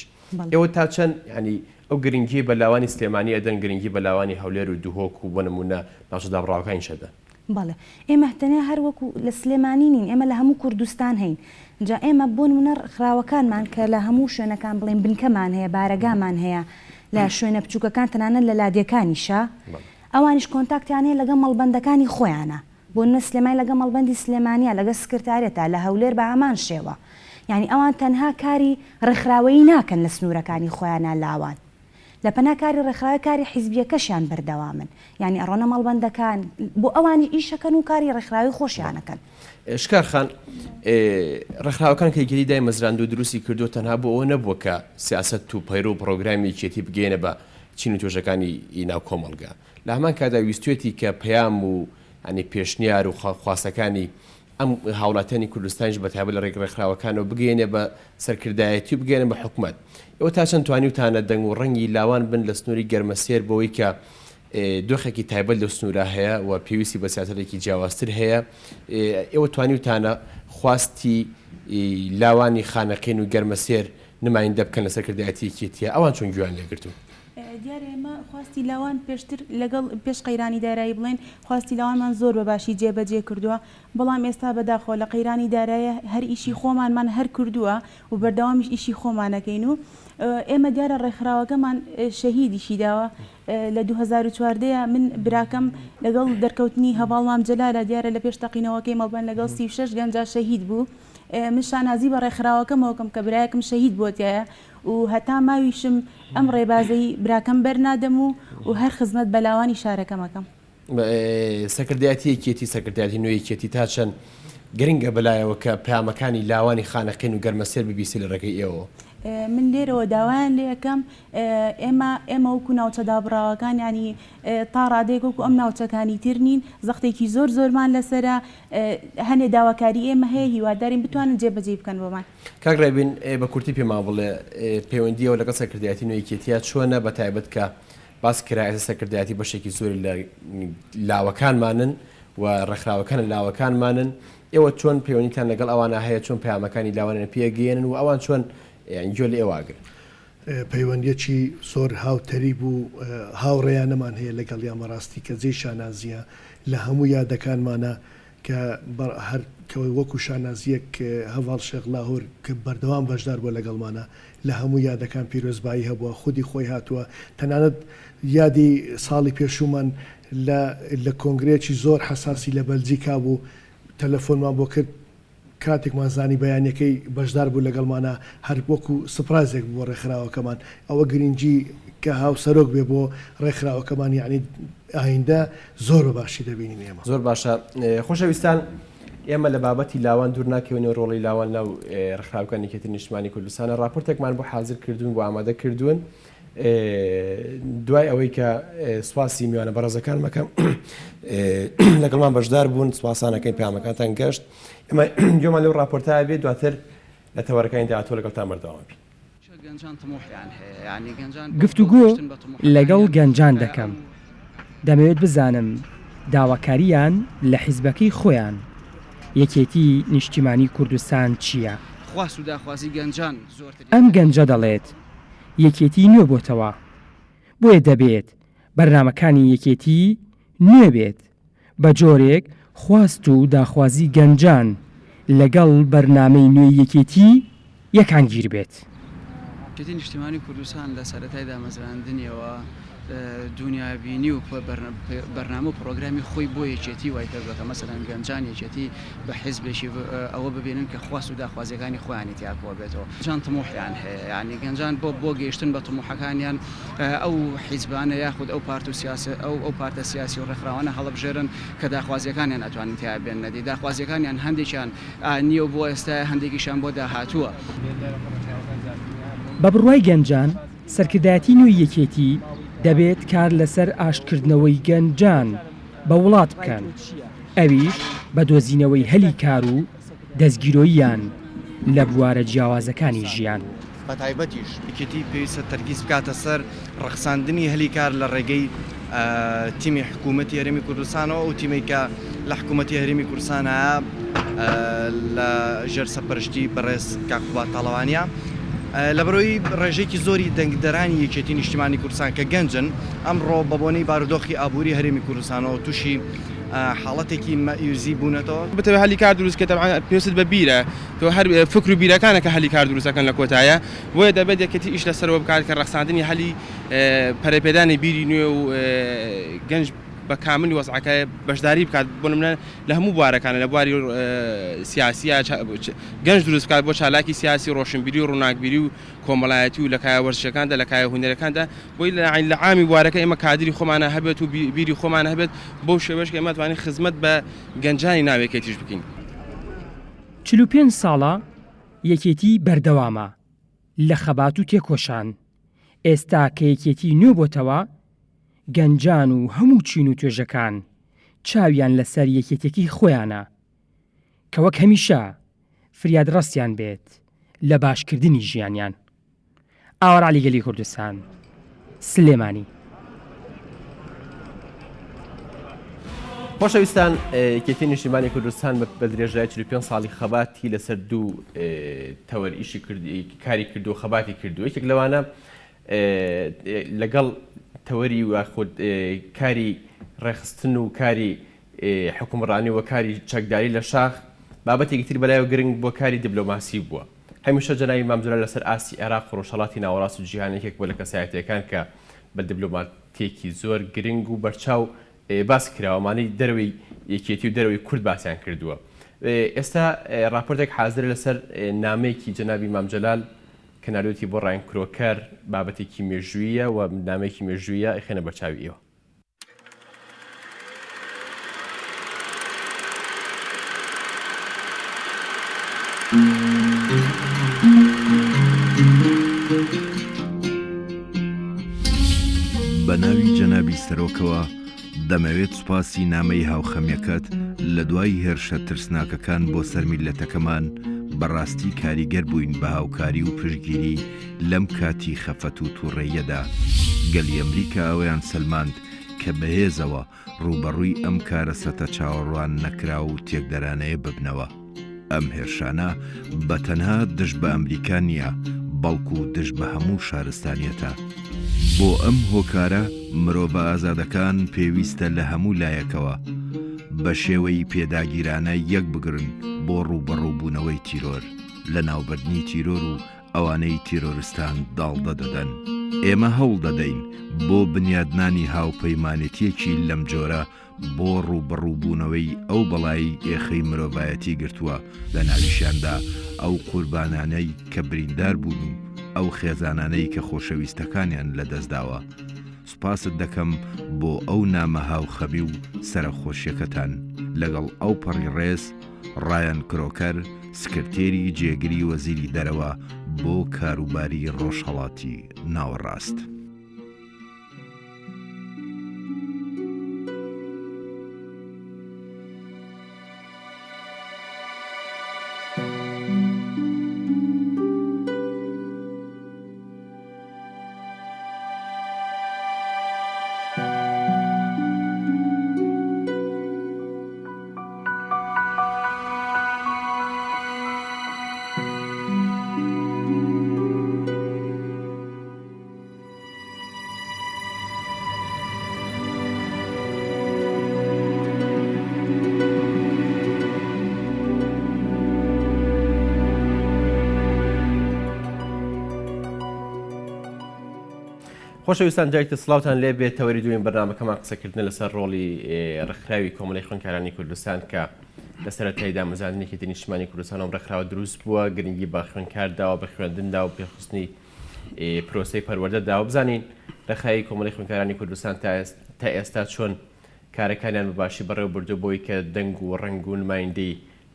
ئێوە تا چەند ینی ئەو گرنگی بە لاوانی سلێمانی ئەدەن گرنگی بە لاوانی هەولێر و دوهۆک و بۆ نمونە ناوچەدابڕاوەکانی شەدە بەڵێ ئێمە هەتەنیا هەر وەکو لە سلێمانی نین ئێمە لە هەموو کوردستان هەین جا ئێمە بۆ نمونە خراوەکانمان کە لە هەموو شوێنەکان بڵێن بنکەمان هەیە بارەگامان هەیە لە شوێنە بچووکەکان تەنانەت لە لادیەکانیشە ئەوانیش کۆنتاکتیان هەیە لەگە مەڵبەندەکانی خۆیانە بۆ نە سلێمانی لەگە مەڵبەندی سلێمانیە لەگە سکرتارێتە لە هەولێر بە هەمان شێوە یعنی ئەوان تەنها کاری ڕێکخراوەیی ناکەن لە سنوورەکانی خۆیانە لاوان لە پەناکاری ڕێکخراوی کاری حیزبیەکەشیان بەردەوامن یعنی ئەڕۆنە مەڵبەندەکان بۆ ئەوانی ئیشەکەن و کاری ڕێکخراوی خۆشیانەکەن شکارخان ڕێکخراوەکان کە یەکێتی دای مەزراند و دروستی کردو تەنها بۆ ئەوە نەبووە کە سیاست و پەیرۆ و پرۆگرامی یەکێتی بگەێنە بە چین و توێژەکانی ناو کۆمەڵگا لە هەمان کادا ویستوێتی کە پەیام و ئەنی پێشنیار و خواستەکانی ئەم هاوڵاتیانی کوردستانیش بەتابەت لە ڕێکخراوەکانەوە بگەێنێ بە سەرکردایەتی و بگەێنە بە حکوومەت ئەوە تا چەند توانیوتانە دەنگ و ڕەنگی لاوان بن لە سنووری گەرمەسێر بەوەی کە دۆخێکی تایبەت لە سنوورە هەیە و پێویستی بە سیاسەتێکی جیاوازتر هەیە ئێوە توانیوتانە خواستی لاوانی خانەقین و گەرمەسێر نمایندە بکەن لە سەرکردایەتی یەکێتیە ئەوان چۆن گویان لێگرتوون دیارە ئێمە خواستی لاوان پێشتر لەگەڵ پێش قەیرانی دارایی بڵێن خواستی لاوانمان زۆر بە باشی جێبەجێ کردووە بەڵام ئێستا بەداخۆ لە قەیرانی دارایە هەر ئیشی خۆمانمان هەر کردووە و بەردەوامیش ئیشی خۆمانەکەین و ئێمە دیارە ڕێکخراوەکەمان شەهیدیشی داوە لە 2014 من براکەم لەگەڵ دەرکەوتنی هەواڵمام جەلالە دیارە لە پێش تەقینەوەکەی مەڵبەن لەگەڵ 36 گەنجا شەهید بوو من شانازی بە ڕێکخراوەکەمەوەکەم کە برایەکم شەهید بۆتیایە و هەتا ماویشم ئەم ڕێبازەی براکەم بەرنادەم و هەر خزمەت بەلاوانی شارەکەمەکەم سەکردایەتی یەکێتی سەکردایەتی نوێی یەکێتی تا چەند گرنگە بەلایەوە کە پامەکانی لاوانی خانەقین و گەرمەسێر ببیسی لە ڕێگەی ئێوە من لێرەوە داوایان لێ یەکەم ئێمە وەکو ناوچە دابڕاوەکان ینی تا ڕادێک وەکو ئەم ناوچەکانی تر نین زەختێکی زۆرمان لەسرە هەنێ داواکاری ئێمە هەیە هیوادارین بتوانن جێبەجێ بکەن بۆمان کاگرابین بە کورتی پێما بڵێ پەیوەندیەوە لەگەڵ سەکردایەتی نوێی یەکێتیە چۆنە بە تایبەت کە باس کرایەتە سەکردایەتی بەشێکی زۆری لە لاوەکانمانن و ڕێکخراوەکان لاوەکانمانن ئێوە چۆن پەیوەندیتان لەگەڵ ئەوانە هەیە چۆن پەیامەکانی لاوانە پێگەێنن و ئەوان چۆن گوێ لە ئێواگر پەیوەندیەکی زۆر هاوتەری بوو هاوڕێیانەمان هەیە لەگەڵ یامەڕاستی کە جێی شانازیە لە هەموو یادەکانمانە کە هەرکەوە وەکو شانازیەک هەواڵ شێخ لاهۆر کە بەردەوام بەشدار بووە لەگەڵمانە لە هەموو یادەکان پیرۆزبایی هەبووە خودی خۆی هاتووە تەنانەت یادی ساڵی پێشومان لە کۆنگرێکی زۆر حساسی لە بەلجیکا بوو تەلەفۆنمان بۆ کرد کاتێکمان زانی بەیانەکەی بەشدار بوو لەگەڵمانە هەر وەکو سپرایزێک بۆ ڕێکخراوەکەمان ئەوە گرنگی کە هاوسەرۆک بێ بۆ ڕێکخراوەکەمان یعنی ئایندا زۆر باشی دەبینین ئێمە زۆر باشە خۆشەویستان ئێمە لە بابەتی لاوان دوور ناکەونەوە ڕۆڵی لاوان لەو ڕێکخراوەکانی یەکێتی نیشتیمانی کوردستانە راپۆرتێکمان بۆ حازر کردوون بۆ ئامادە کردوون دوای ئەوەی کە سواسی میوانە بەڕێزەکان مەکەم لەگەڵمان بەشدار بوون سواسانەکەی پامەکانتان گەشت ئەمە گوێمان لەو راپۆرتای بێت دواتر لە تەوەرەکانی داهاتوە لەگەڵتان بەردەوام بین. گفتوگۆ لەگەڵ گەنجان دەکەم دەمەوێت بزانم داواکاریان لە حیزبەکەی خۆیان یەکێتی نیشتیمانی کوردستان چییە؟ ئەم گەنجە دەڵێت یەکێتی نوێ بۆتەوە بۆیە دەبێت بەرنامەکانی یەکێتی نوێ بێت بە جۆرێک خواست و داخوازی گەنجان لەگەڵ بەرنامەی نوێ یەکێتی یەکانگیر بێت. یەکێتی نیشتیمانی کوردستان لە سەرەتای دامەزراندنیەوە دنیابینی و بەرنامە و پرۆگرامی خۆی بۆ یەکێتی وای پێ بکە مەسەلەن گەنجان یەکێتی بە حیزبێکی ئەوە ببینن کە خواست و داخوازیەکانی خۆیانی تیاکۆ بێتەوە گەنجان تموحیان هەیە یعنی گەنجان بۆ گەیشتن بە تموحەکانیان ئەو حیزبانە یاخود ئەو پارت و سیاسی ئەو پارتە سیاسی و ڕێکخراوانە هەڵبژێرن کە داخوازیەکانیان ئەتوانن تیا بێن نەدی داخوازیەکانیان هەندێکیان نییە بۆ ئێستا هەندێکیشان بۆ داهاتووە. بە بڕوای گەنجان سەرکردایەتی نوێی یەکێتی دەبێت کار لەسەر ئاشکردنەوەی گەنجان بە وڵات بکەن ئەویش بە دۆزینەوەی هەلی کار و دەستگیرۆییان لە بوارە جیاوازەکانی ژیان. بە تایبەتیش یەکێتی پێویستە تەرکیز بکاتە سەر ڕەخساندنی هەلی کار لە ڕێگەی تیمی حکوومەتی هەرێمی کوردستانەوە و تیمێک کە لە حکوومەتی هەرێمی کوردستانە لە ژێر سەرپەرشتی بەڕێز کاکوبات تاڵەوانیە لە بەرەوەی ڕێژێکی زۆری دەنگدەرانی یەکێتی نیشتیمانی کوردستان کە گەنجن ئەمڕۆ بە بۆنەی بارودۆخی ئابووری هەرێمی کوردستانەوە تووشی حاڵەتێکی مەیوزی بوونەتەوە بتەوێت هەلی کار دروستکە پێویست بە بیرە تۆ هەر فکر و بیرەکانە کە هەلی کار دروستەکەن لە کۆتایە بۆیە دەبێت یەکێتی ئیش لەسەرەوە بکات کە ڕەخساندنی هەلی پەرەپێدانی بیری نوێ و گەنج بە کاملی وەزعەکە بەشداری بکات بۆ نمونە لە هەموو بوارەکانە لە بواری سیاسیە گەنج دروست بکات بۆ چالاکی سیاسی ڕۆشنبیری و ڕووناکبیری و کۆمەڵایەتی و لە کایە وەرزشەکاندا لە کایە هونەرەکاندا بۆی لە عامی بوارەکە ئێمە کادری خۆمانە هەبێت و بیری خۆمانە هەبێت بۆ شێوەش کە ئێمە توانین خزمەت بە گەنجانی ناوێکێتیش بکەین. 45 ساڵە یەکێتی بەردەوامە لە خەبات و تێکۆشان ئێستا کە یەکێتی نوێ بۆتەوە گەنجان و هەموو چین و توێژەکان چاویان لەسەر یەکێتێکی خۆیانە کە وەک هەمیشە فریاد ڕستیان بێت لە باشکردنی ژیانیان. ئاوەڕ عەلیگەلی کوردستان سلێمانی. خۆشەویستان یەکێتی نیشتیمانی کوردستان بە درێژایی 45 ساڵی خەباتی لەسەر دوو تەوەر ئیشی کاری کردو و خەباتی کردو یەکێک لەوانە لەگەڵ تەوەری وخود کاری ڕێخستن و کاری حکومڕانی و کاری چەکداری لە شاخ بابەتێکی تر بەلایەوە گرنگ بۆ کاری دیبلۆماسی بووە. هەمیشە جەنابی مامجلال لەسەر ئاسی عێراق و ڕۆژهەڵاتی ناوەڕاست و جیهانێکێک بۆ لە کەسایەتیەکان کە بە دیبلۆماتێکی زۆر گرنگ و بەرچاو باس کراوەمانەی دەرەوەی یەکێتی و دەرەوەی کورد باسییان کردووە. ئێستا راپۆرتێک حازر لەسەر نامەیەکی جەنابی مامجلال کە ناردوێتی بۆ ڕاین کرۆکەر بابەتێکی مێژوویە و نامەیەکی مێژوویە ئەخێنە بەرچاوی ئێوە. بە ناوی جەنابی سەرۆکەوە دەمەوێت سوپاسی نامەی هاوخەمیەکەت لە دوای هێرشە ترسناکەکان بۆ سەر میلەتەکەمان بەڕاستی کاریگەر بووین بە هاوکاری و پشتگیری لەم کاتی خەفەت و تووڕێیەدا گەلی ئەمریکا ئەویان سەلماند کە بەهێزەوە ڕوبەڕووی ئەم کارە سەتە چاوەڕوان نەکرا و تێکدەرانەیە ببنەوە. ئەم هێرشانە بە تەنها دژ بە ئەمریکا نییە بەڵکو و دژ بە هەموو شارستانیەتە. بۆ ئەم هۆکارە مرۆڤ ئازادەکان پێویستە لە هەموو لایەکەوە بە شێوەی پێداگیرانە یەک بگرن بۆ ڕوبەڕووبوونەوەی تیرۆر لە ناوبردنی تیرۆر و ئەوانەی تیرۆرستان داڵدە دەدەن. ئێمە هەوڵ دەدەین بۆ بنیادنانی هاوپەیمانێتیەکی لەم جۆرە بۆ ڕوبەڕووبوونەوەی ئەو بەڵایی ئێخەی مرۆڤایەتی گرتووە لە ناویشیاندا ئەو قوربانانەی کە بریندار بوون و ئەو خێزانانەی کە خۆشەویستەکانیان لەدەستداوە. سوپاست دەکەم بۆ ئەو نامە هاوخەبی و سەرخۆشیەکەتان لەگەڵ ئەو پەڕی ڕێز ڕایان کرۆکەر سکرتێری جێگری وەزیری دەرەوە بۆ کاروباری ڕۆژهەڵاتی ناوەڕاست. خۆشەویستان جایکتە سڵاوتان لێ بێت تەوەری دوین بەرنامەکەمان قسەکردن لەسەر ڕۆڵی ڕێکخراوی کۆمەڵی خوێندکارانی کوردستان کە لە سەرەتای دامەزراندنێکی نیشتیمانی کوردستان ئەم ڕێکخراوە دروست بووە گرنگی بە خوێندکارداوە بە خوێندندا و پێخستنی پرۆسەی پەروەردەداوە بزانین ڕێکخراوی کۆمەڵی خوێندکارانی کوردستان تا ئێستا چۆن کارەکانیان بەباشی بەڕێوە بردو بۆی کە دەنگ و ڕنگ و نمایندەی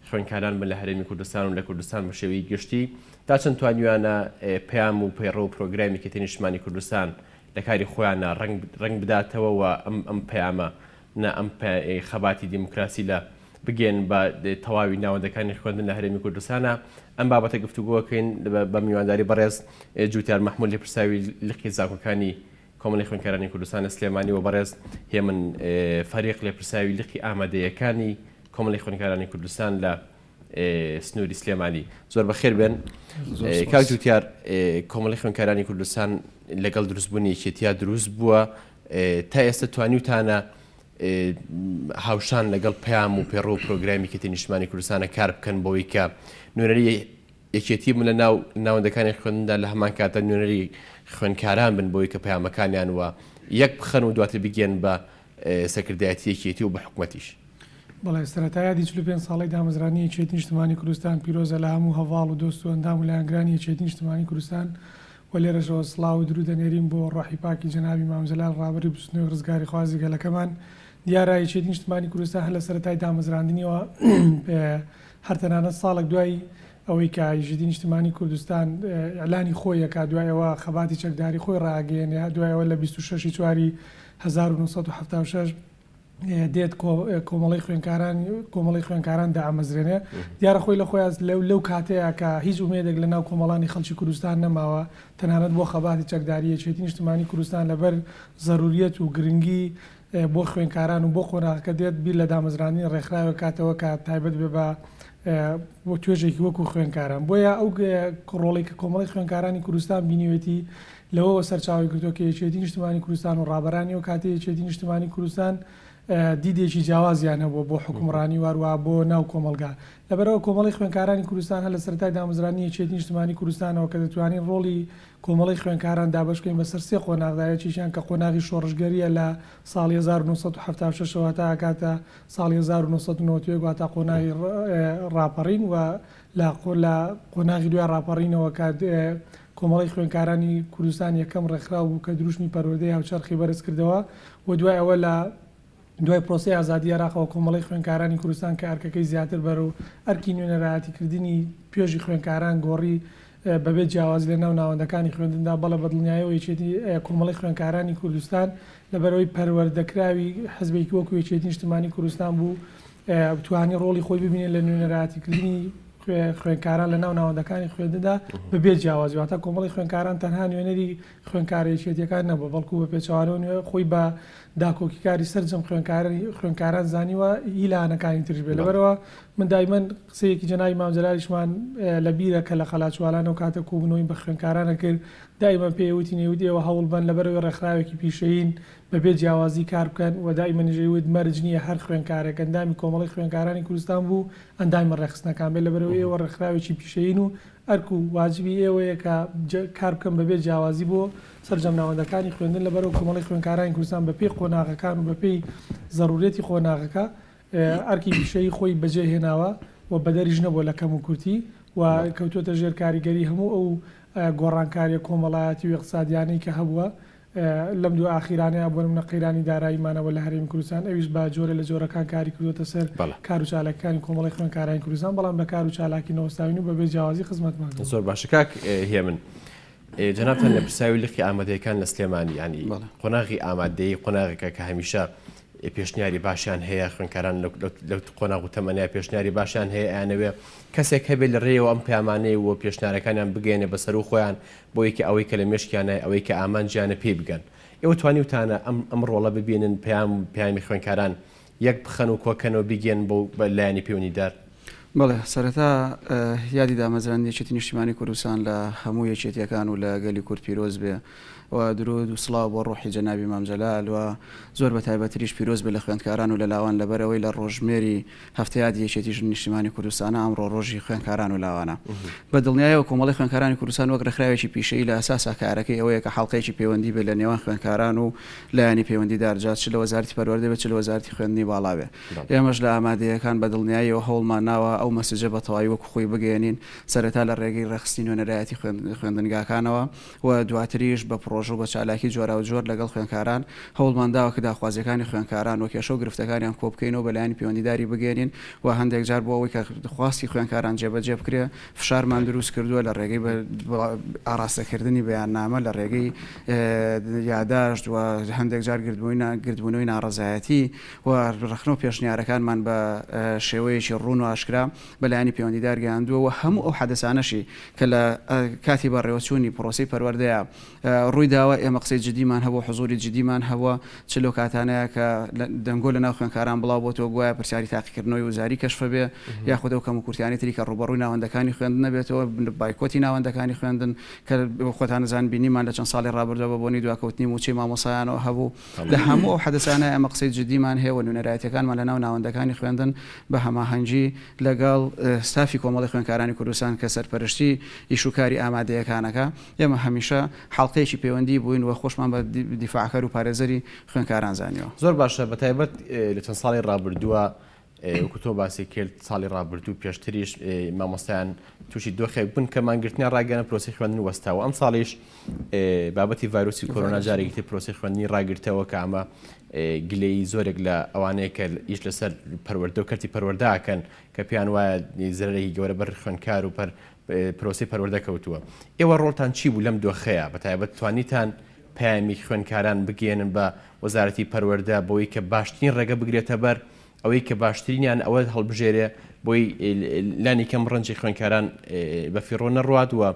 خوێندکاران بن لە هەرێمی کوردستان و لە کوردستان بە شێوەی گشتی تا چەند توانیوانە پەیام و پەیڕۆ و پرۆگرامی کێتی نیشتیمانی کوردستان لە کاری خۆیانە ڕنگ بداتەوە و ئەم پەیامە ئەم خەباتی دیموکراسی لە بگەن بە تەواوی ناوەندەکانی خوێندن لە هەرێمی کوردستانە ئەم بابەتە گفتوگۆکەین بە میوانداری بەڕێز جوتیار مەحموود لە پرساوی لقی زاکۆکانی کۆمەڵی خوێندکارانی کوردستان سلێمانی و بەڕێز هێمن فەریق لە پرساوی لقی ئامادەیەکانی کۆمەڵی خوێندکارانی کوردستان لە سنووری سلێمانی زۆر بەخێر بێن کاک جوتیار کۆمەڵی خوێندکارانی کوردستان لەگەڵ دروستبوونی یەکێتیا دروست بووە تا ئێستا توانیوتانە هاوشان لەگەڵ پەیام و پێڕۆ و پرۆگرامی کێتی نیشتیمانی کوردستانە کار بکەن بۆەوەی کە نوێنەری یەکێتی بوون لە ناوەندەکانی خوێندندا لە هەمان کاتە نوێنەری خوێندکاران بن بۆی کە پەیامەکانیان وە یەک بخەن و دواتر بگەن بە سەکردایەتی یەکێتی و بە حکوومەتیش. بەڵێ سەرەتایە 45 ساڵی دامەزرانی یەکێتی نیشتیمانی کوردستان پیرۆزە لە هەموو هەواڵ و دۆست و ئەندام و لایەنگرانی یەکێتی نیشتیمانی کوردستان و لێرەشەوە سڵاو و درود دەنێرین بۆ ڕاحی پاکی جەنابی مامزەلال ڕابری بستنەوەی ڕزگاری خوازی گەلەکەمان دیارە یەکێتی نیشتیمانی کوردستان هەر لە سەرەتای دامەزراندنیەوە هەر تەنانەت ساڵێک دوای ئەوەی کە یەکێتی نیشتیمانی کوردستان ئەعلانی خۆیەکە دوایەوە خەباتی چەکداری خۆی ڕاگەیەنێ دوایەوە لە 26 چواری 1976 دێت کۆمەڵی خوێندکاران دامەزرێنێ دیارە خۆی لە خۆیان لەو کاتەیە کە هیچ ئومێدێک لە ناو کۆمەڵانی خەڵکی کوردستان نەماوە تەنانەت بۆ خەباتی چەکداری یەکێتی نیشتیمانی کوردستان لەبەر زەروریەت و گرنگی بۆ خوێندکاران و بۆ قۆناغەکە دێت بیر لە دامەزرانی ڕێکخراوە کاتەوە کە تایبەت بێ بە بۆ توێژێکی وەکو خوێندکاران بۆیە ئەو ڕۆڵی کە کۆمەڵی خوێندکارانی کوردستان بینیوێتی لەوەوە سەرچاوی کردو کە یەکێتی نیشتیمانی کوردستان و ڕابەرانی و کاتی یەکێتی نیشتیمانی کوردستان دیدێکی جیاوازیان هەبووە بۆ حکومڕانی وارووا بۆ ناو کۆمەلگا لەبەرەوە کۆمەڵی خوێندکارانی کوردستان هەر لە سەرەتای دامەزرانی یەکێتی نیشتیمانی کوردستانەوە کە دەتوانین ڕۆڵی کۆمەڵی خوێندکاران دابەشکەین بەسەر سێ قۆناغدایەکیشیان کە قۆناغی شۆڕژگەریە لە ساڵی 1976 تا کاتە ساڵی 1990 واتە قۆناغی ڕاپەڕین و لە قۆناغی دوای ڕاپەڕینەوە کات کۆمەڵی خوێندکارانی کوردستان یەکەم ڕێکخراو بوو کە دروستنی پەروەردەی هاوچەرخی بەرز کردەوە و دوای ئەوە لە دوای پرۆسی ئازادی عێراقەوە کۆمەڵی خوێندکارانی کوردستان کە ئەرکەکەی زیاتر بەرەو ئەرکی نوێنەرایەتیکردنی پێشی خوێندکاران گۆڕی بەبێت جیاواز لە ناو ناوەندەکانی خوێندندا بەڵە بەدڵنیایەوە یەکێتی کۆمەڵی خوێندکارانی کوردستان لەبەرەوەی پەروەردەکراوی حەزبێکی وەکو یەکێتی نیشتیمانی کوردستان بوو بتوانی ڕۆڵی خۆی ببینێت لە نوێنەرایەتیکردنی خوێندکاران لە ناو ناوەندەکانی خوێندندا بەبێت جیاوازی واتە کۆمەڵی خوێندکاران تەنها نوێنەری خوێندکارە یەکێتیەکان نەبوو بەڵکو بە پێچوانەوە خۆی بە داکۆکیکاری سەرجەم خوێندکاران زانیوە هیلانەکانی ترش بێت لەبەرەوە من دایمەن قسەیەکی جەنابی مامزەلاریشمان لە بیرە کە لە خەلاچوالانە و کاتە کۆبوونەوەی بە خوێندکارانە کرد دایمەن پێوتی نێوت ئێوە هەوڵ بن لەبەرەوەی ڕێکخراوێکی پیشەین بەبێت جیاوازی کار بکەن و دایمە نژەیوت مەرج نییە هەر خوێندکارێک ئەندامی کۆمەڵی خوێندکارانی کوردستان بوو ئەندامی ڕێخستنەکان بێت لەبەرەوەی ئێوە ڕێکخراوێکی پیشەین و ئەرک و واجبی ئێوەیە کە کار بکەم بەبێت جیاوازی بۆ سەرجەم ناوەندەکانی خوێندن لەبەرەوە کۆمەڵی خوێندکارانی کوردستان بەپێی قۆناغەکان و بەپێی زەروریەتی قۆناغەکە ئەرکی پیشەی خۆی بەجێ هێناوە و بەدەریژ نەبووە لە کەم و کورتی و کەوتۆتە ژێر کاریگەری هەموو ئەو گۆڕانکاریە کۆمەڵایەتی و اقتصادیانەی کە هەبووە لەم دوو ئاخیرانەیە بۆ منە قەیرانی داراییمانەوە لە هەرێمی کوردستان ئەویش با جۆرە لە جۆرەکان کاری کردوتە سەر کار و چالاکیەکانی کۆمەڵی خوێندکارانی کوردستان بەڵام بە کار و چالاکی نەوەستاوین و بەبێ جیاوازی خزمەتمان زۆر باشە کاک هێمن جەنابتان لە پرساوی لقی ئامادەیەکان لە سلێمانی ینی قۆناغی ئامادەی قۆناغێکە کە هەمیشە پێشنیاری باشیان هەیە خوێندکاران لەو قۆناغ و تەمەنای پێشنیاری باشیان هەیە ئەیانەوێ کەسێک هەبێت لە ڕێەوە ئەم پەیامانەی و پێشنیارەکانیان بگەێنێ بەسەر و خۆیان بۆ یەکی ئەوەی کە لە مێشکیانە ئەوەی کە ئامانجیانە پێ بگەن ئێوە توانیوتانە ئەم ڕۆڵە ببینن پەیامی خوێندکاران یەک بخەن و کۆکەنەوە بگەن بۆ لایەنی پەیوەندیدار بەڵێ سەرەتا یادی دامەزراندنی یەکێتی نیشتیمانی کوردستان لە هەموو یەکێتیەکان و لە گەلی کورد پیرۆز بێ و درود و سڵاو بۆ ڕۆحی جەنابی مامجەلال و زۆر بە تایبەتریش پیرۆز بێ لە خوێندکاران و لە لاوان لەبەرەوەی لە ڕۆژمێری هەفتەیادی یەکێتی ژنی نیشتیمانی کوردستانە ئەمڕۆ ڕۆژی خوێندکاران و لاوانە بە دڵنیایەوە کۆمەڵی خوێندکارانی کوردستان وەک ڕێکخراوێکی پیشەی لە ئەساسا کارەکەی ئەوەیە کە حەڵقەیەکی پەیوەندی بێت لە نێوان خوێندکاران و لایانی پەیوەندیدار جات چ لە وەزارەتی پەروەردە بێت چ لە وەزارەتی خوێندنی باڵا بێ ئێمەش لە ئامادەیەکان بە دڵنیاییەوە هەوڵمان ناوە ئەو مەسەجە بە تەواوی وەکو خۆی بگەێنین سەرەتا لە ڕێگەی ڕەخستی نوێنەرایەتی خوێندنگاکانەوە و دواتریش بە پرۆژە و بە چالاکی جۆرا و جۆر لەگەڵ خوێندکاران هەوڵمانداوە کە داخوازیەکانی خوێندکاران و کێشە و گرفتەکانیان کۆبکەینەوە بەلایانی پەیوەندیداری بگەێنین و هەندێک جار بۆ ئەوەی کە خواستی خوێندکاران جێبەجێ بکرێ فشارمان دروست کردووە لە ڕێگەی ئاراستەکردنی بەیاننامە لە ڕێگەی یاداشت و هەندێک جار گردبوونەوەی ناڕەزایەتی و ڕخنە و پێشنیارەکانمان بە شێوەیەکی ڕوون و ئاشکرا بەلایانی پەیوەندیدار گەیاندووە و هەموو ئەو حەدەسانەشی کە لە کاتی بەڕێوەچوونی پرۆسی پەروەردەیە ڕووی داوە ئێمە قسەی جدیمان هەبوو حزوری جدیمان هەبووە چلو کاتانەیە کە دەنگۆ لە ناو خوێندکاران بڵاو بۆتەوە گوایە پرسیاری تاقیکردنەوەی وزاری کەشفە بێ یاخود ئەو کەم و کورتیانی تری کە ڕوبەڕووی ناوەندەکانی خوێندن نەبێتەوە بایکۆتی ناوەندەکانی خوێندن کە خۆتان نزان بینیمان لە چەند ساڵی ڕابردەوە بۆنی دواکەوتنی موچەی مامۆسایانەوە هەبوو لە هەموو ئەو حەدەسانە ئەمە قسەی جدیمان هەیە و نوێنەرایەتەکانمان لە ناو ناوەندەکانی خوێندن بە هەماهەنگی لەگەڵ ستافی کۆمەڵی خوێندکارانی کوردستان کە سەرپەرشتی ئیشوکاری ئامادەیەکانەکە ئێمە هەمیشە حەڵقەیەکی پەیوەندی بووین و خۆشمان بە دیفاعکار و پارێزەری خوێندکاران زانیەوە زۆر باشە بە تایبەت لە چەند ساڵی ڕابردووە وەکو تۆ باسی کرد ساڵی ڕابردوو پێشتریش مامۆستایان تووشی دۆخێک بن کە مانگرتنیان ڕاگەنە پرۆسی خوێندن وەستاوە ئەم ساڵیش بابەتی ڤایرۆسی کۆرۆنا جارێکی تر پرۆسی خوێندنی ڕاگرتەوە کە ئەمە گلەی زۆرێک لە ئەوانەیە کە ئیش لەسەر پەروەردە و کەرتی پەروەردەکەن کە پێیان وایە زەرەرێکی گەورە بەر خوێندکار و پرۆسی پەروەردە کەوتووە ئێوە ڕۆڵتان چی بوو لەم دۆخەیە بە تایبەت توانیتان پەیامی خوێندکاران بگێنن بە وەزارەتی پەروەردە بۆی کە باشترین ڕێگە بگرێتە بەر ئەوەی کە باشترینیان ئەوە هەڵبژێرێ بۆی لانی کەم ڕەنجی خوێندکاران بە فیڕۆ نەڕوات وە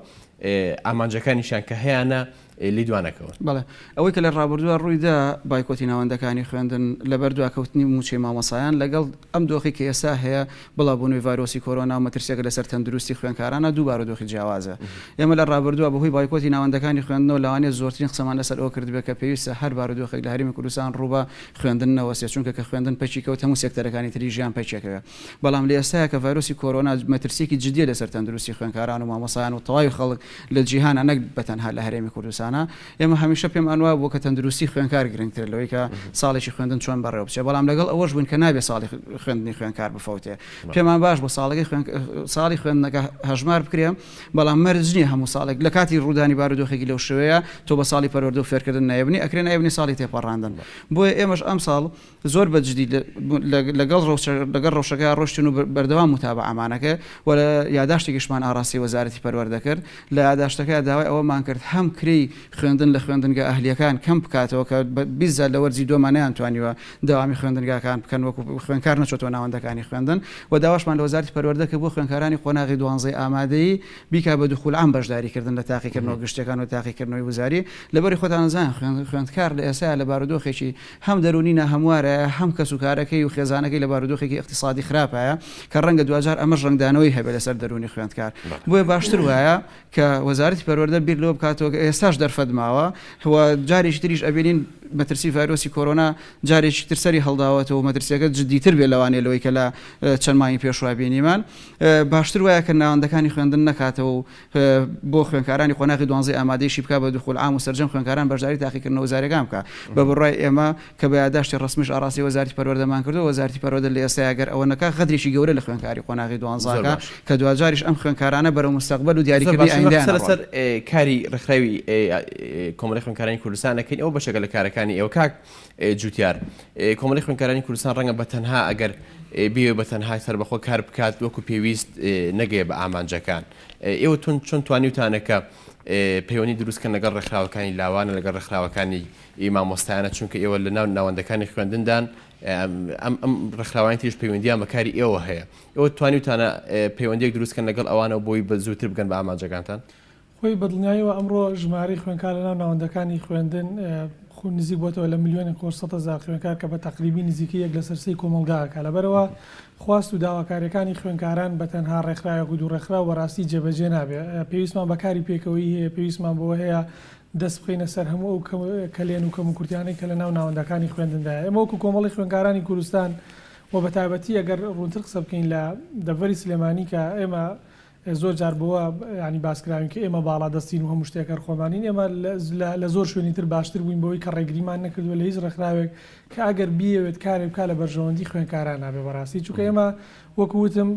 ئامانجەکانیشان کە هەیەە لی دوانەکەەوە بەڵێ ئەوەی کە لە ڕابردووە ڕوویدا بایکۆتی ناوەندەکانی خوێندن لەبەر دواکەوتنی موچەی مامۆسایان لەگەڵ ئەم دۆخی کە ئێستا هەیە بڵاوبوونەوەی ڤایرۆسی کۆرۆنا و مەترسیەکە لەسەر تەندروستی خوێندکارانە دووبارە دۆخی جیاوازە ئێمە لە ڕابردووە بەهۆی بایکۆتی ناوەندەکانی خوێندنەوە لەوانێت زۆرترین قسەمان لەسەر ئەوە کردبێت کە پێویستە هەر بارودۆخێک لە هەرێمی کوردستان ڕووبە خوێندن نەوەسێت چونکە کە خوێندن پەچی کەوت هەموو سێکتەرەکانی تری ژیان پەچێکەوە بەڵام لە ئێستاە کە ڤایرۆسی کۆرۆنا مەترسیەکی جدیە لەسەر تەندروستی خوێندکاران و مامۆسایان و تەواوی خەڵک لە جیهانە نەک بەتەنها لە هەرێمی کوردستانە ئێمە هەمیشە پێم ئەنوا بۆ کە تەندروستی خوێندکار گرنگتر لەوەی کە ساڵێکی خوێندن چۆن بەڕێوە بچێت بەڵام لەگەڵ ئەوەش بوون کە نابێت ساڵی خوێندنی خوێندکار بفەوتێ پێمان باش بۆ ساڵی خوێندنەکە هەژمار بکرێ بەڵام مەرج نییە هەموو ساڵێک لە کاتی ڕوودانی بارودۆخێکی لەو شوەیە تۆ بە ساڵی پەروەردە و فێرکردن نایبنی ئەکرێن نایبنی ساڵی تێپەڕاندن بۆیە ئێمەش ئەم ساڵ زۆر بەجددی لەگەڵ ڕۆژەکە ڕۆشتن و بەردەوام متابە ئەمانەکە و لە یاداشتێکیشمان ئاڕاستی وەزارەتی پەروەردە کرد لە یاداشتەکە داوای ئەوەمان کرد هەم کری خوێندن لە خوێندنگە ئەهلیەکان کەم بکاتەوە کە بیزە لە وەرزی دۆمانیان توانیوە داوامی خوێندنگاکان بکەن وەکو خوێندکار نەچۆتەوە ناوەندەکانی خوێندن و داواشمان لە وەزارەتی پەروەردە کە بۆ خوێندکارانی قۆناغی 12 ئامادەیی بیکا بە دوخول عام بەشداریکردن لە تاقیکردنەوە گشتەکان و تاقیکردنەوەی وزاری لەبەری خۆتان زان خوێندکار لە ئێستا لە بارودۆخێکی هەم دەرونینە هەموارە هەم کەسوکارەکەی و خێزانەکەی لە بارودۆخێکی اقتصادی خراپایە کە ڕەنگە دوجار ئەمە ڕنگدانەوەی هەبێت لەسەر دەرونی خوێندکار بۆیە باشتر وایە کە وەزارەتی پەروەردە بیر لەوە بکاتەوە ئێستاش دەرفەتماوە جارێکی تریش ئەبینین مەترسی ڤایرۆسی کۆرۆنا جارێکی ترسەری هەڵداوەتەوە و مەترسیەکە جدیتر بێ لەوانێ لەوەی کە لە چەند مانگی پێشوا بینیمان باشتر وایە کە ناوەندەکانی خوێندن نەکاتەوە بۆ خوێندکارانی قۆناغی 12 ئامادەیشی بکە بە دوخول عام و سەرجەم خوێندکاران بەشداری تاقیکردنەوە وزارەکان بکە بە بڕای ئێمە کە بە یاداشتی ڕسمیش ئاڕاستی وەزارەتی پەروەردەمان کردو وەزارەتی پەروەردە لە ئێستا ئەگەر ئەوە نەکا خەدرێکی گەورە لە خوێندکاری قۆناغی 12 کە دوجاریش ئەم خوێندکارانە بەرەو مستەقبەل و دیاریکردنی ئایندەیان لەسەر کاری ڕێکخراوی کۆمەڵی خوێندکارانی کوردستان دەکەین ئەو بەشێکە لە کارەکانی ئێوە کاک جوتیار کۆمەڵی خوێندکارانی کوردستان ڕەنگە بەتەنها ئەگەر بێ بەتەنها سەربەخۆ کار بکات وەکو پێویست نەگەیە بە ئامانجەکان ئێوە چۆن توانیوتانەکە پەیوەندی دروستکەن لەگەڵ ڕێکخراوەکانی لاوانە لەگەڵ ڕێکخراوەکانی مامۆستایانە چونکە ئێوە لە ناو ناوەندەکانی خوێندندان ئەم ڕێکخراوانی تریش پەیوەندیان بەکاری ئێوە هەیە ئێوە توانیوتانە پەیوەندیەک دروستکەن لەگەڵ ئەوانە بۆی بە زووتر بگەن بە ئامانجەکانتان خۆی بەدڵنیاییەوە ئەمڕۆ ژمارەی خوێندکار لە ناو ناوەندەکانی خوێندن خون نزیک بۆتەوە لە ملیۆنی 400,000 خوێندکار کە بە تەقریبی نزیکی یەک لە سەرسەی کۆمەلگاکە لەبەرەوە خواست و داواکاریەکانی خوێندکاران بە تەنها ڕێکخراوێک و دوو ڕێکخراو بەڕاستی جێبەجێ نابێت پێویستمان بەکاری پێکەوەی هەیە پێویستمان بۆ هەیە دەست بخینە سەر هەموو ئەو کەلێن و کەم و کورتیانەی کە لە ناو ناوەندەکانی خوێندندا ئێمە وەکو کۆمەڵی خوێندکارانی کوردستان و بە تایبەتی ئەگەر ڕوونتر قسە بکەین لە دەڤەری سلێمانی کە ئێمە زۆر جار بووە ینی باسکراوین کە ئێمە باڵا دەستین و هەموو شتێکەر خۆمانین ئێمە لە زۆر شوێنی تر باشتر بووین بەوەی کە ڕێگریمان نەکردووە لە هیچ ڕێکخراوێک کە ئەگەر بیەوێت کارێک بکات لە بەرژەوەندی خوێندکاران نابێ بەڕاستی چونکە ئێمە وەکوتم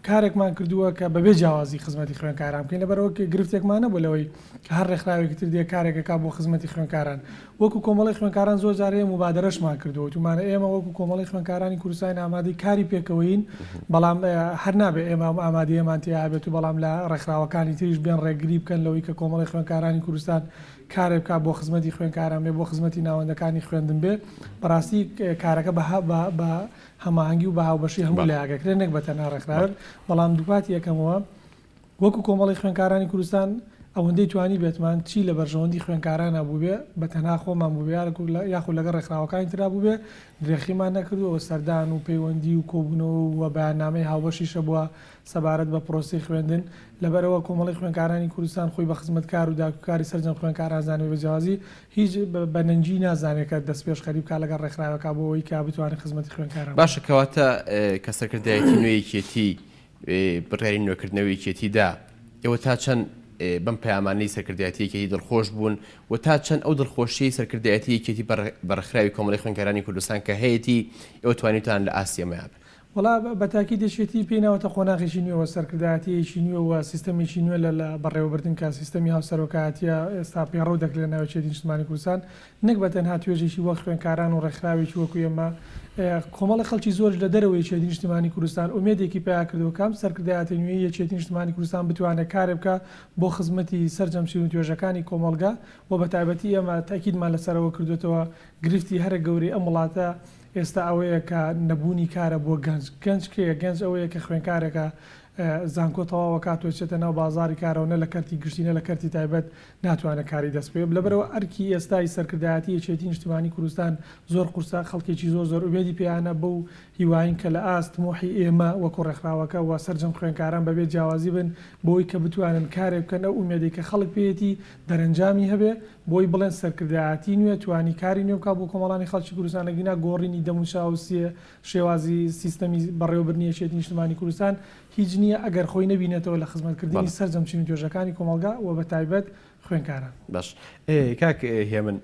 کارێکمان کردووە کە بەبێ جیاوازی خزمەتی خوێندکاران بکەین لەبەرەوە گرفتێکمان نەبوو لەوەی کە هەر ڕێکخراوێکی تر دێ کارێکەکە بۆ خزمەتی خوێندکاران وەکو کۆمەڵی خوێندکاران زۆر جارەیە مبادرەشمان کردووە تومانە ئێمە وەکو کۆمەڵی خوێندکارانی کوردستان ئامادەی کاری پێکەوەین بەڵام هەر نابێ ئێمە ئامادەیەمان تیابێت و بەڵام لە ڕێکخراوەکانی تریش بێن ڕێگری بکەن لەوەی کە کۆمەڵی خوێندکارانی کوردستان کارێک بکات بۆ خزمەتی خوێندکاران بێ بۆ خزمەتی ناوەندەکانی خوێندن بێ بەڕاستی کارەکە بە هەماهنگگی و بە هاوبەشی هەموو لایەکەکرێنێک بە تەنها ڕێکخراوێت بەڵام دووپاتی یەکەمەوە وەکو کۆمەڵی خوێندکارانی کوردستان ئەوەندەی توانی بێتمان چی لە بەرژەوەندی خوێندکارانە بوو بێ بە تەنها خۆمان بوو یاخود لەگەڵ ڕێکخراوەکانی ترا بوو بێ درێخیمان نەکردوەوە سەردان و پەیوەندی و کۆبوونەوە و بەیاننامەی هاوبەشیشە بووە سەبارەت بە پرۆسی خوێندن لەبەرەوە کۆمەڵی خوێندکارانی کوردستان خۆی بە خزمەتکار و داکوکاری سەرجەم خوێندکاران زانێ بەجیازی هیچ بەنەنجی نازانێت کە دەست پێش خەریب کا لەگەڵ ڕێکخراوەکە بۆ ئەوەی کە بتوانێت خزمەتی خوێندکاران باشە کەواتە کە سەرکردایەتی نوێیەکێتی بڕیاری نوێکردنەوەی کێتیدا ئێوە تا چەند بەم پەیامانەی سەرکردایەتیەکێتی دڵخۆش بوون و تا چەند ئەو دڵخۆشیی سەرکردایەتیەکێتی بەڕێکخراوی کۆمەڵی خوێندکارانی کوردستان کە هەیەی ئێوە توانیتان لە ئاسیەمەیە وڵا بەتاکی دەشێتی پێیناوەتە خۆناغیشی نوێەوە سەرکردایەتیەکی نوێەوە سیستەمێکی نوێ لە بەڕێوەبردن کە سیستەمی هاوسەرۆکاتیە ئێستا پێڕۆ دەکرێت لە ناوچێتی نیشتمانی کوردستان نەک بە تەنها توێژێکی وەک خوێندکاران و ڕێکخراوێکی وەکو ئێمە کۆمەڵی خەڵکی زۆر لە دەرەوەی یەکێتی نیشتمانی کوردستان ئومێدێکی پیا کردو کام سەرکردایەتی نوێی یەکێتی نیشتمانی کوردستان بتوانێت کارێک بکە بۆ خزمەتی سەرجەمشین و توێژەکانی کۆمەڵگا و بە تایبەتی ئێمە تاکیدمان لەسەرەوە کردوێتەوە گرفتی هەرە گەورەی ئەم وڵاتە ئێستا ئەوەیە کە نەبوونی کارە بۆ گەنج کێ گەنج ئەوەیە کە خوێندکارێکە زانکۆ تەواوە کاتۆچێتە ناو بازاری کارەوە نە لە کەرتی گشتینە لە کەرتی تایبەت ناتوانێت کاری دەست پێ لەبەرەوە ئەرکی ئێستای سەرکردایەتی یەکێتی نیشتمانی کوردستان زۆر قورسا خەڵکێکی زۆر ئومێدی پێیانە بەو هیواین کە لە ئاست مۆحی ئێمە وەکو ڕێکخراوەکە و سەرجەم خوێندکاران بەبێ جیاوازی بن بۆی کە بتوانن کارێک بکەن ئەو ئومێدی کە خەڵک پێیەتی دەرەنجامی هەبێ بۆی بڵێن سەرکردایەتی نوێ توانی کاری نوێ بکات بۆ کۆمەڵانی خەڵکی کوردستان لەگینا گۆڕینی دەموچاوسیە شێوازی سیستەمی بەڕێوەبردنی یەکێتی نیشتمانی کوردستان هیچ نییە ئەگەر خۆی نەبینێتەوە لە خزمەتکردنی سەرجەمچین و توێژەکانی کۆمەڵگا و بە تایبەت خوێندکاران باش کاک هێمن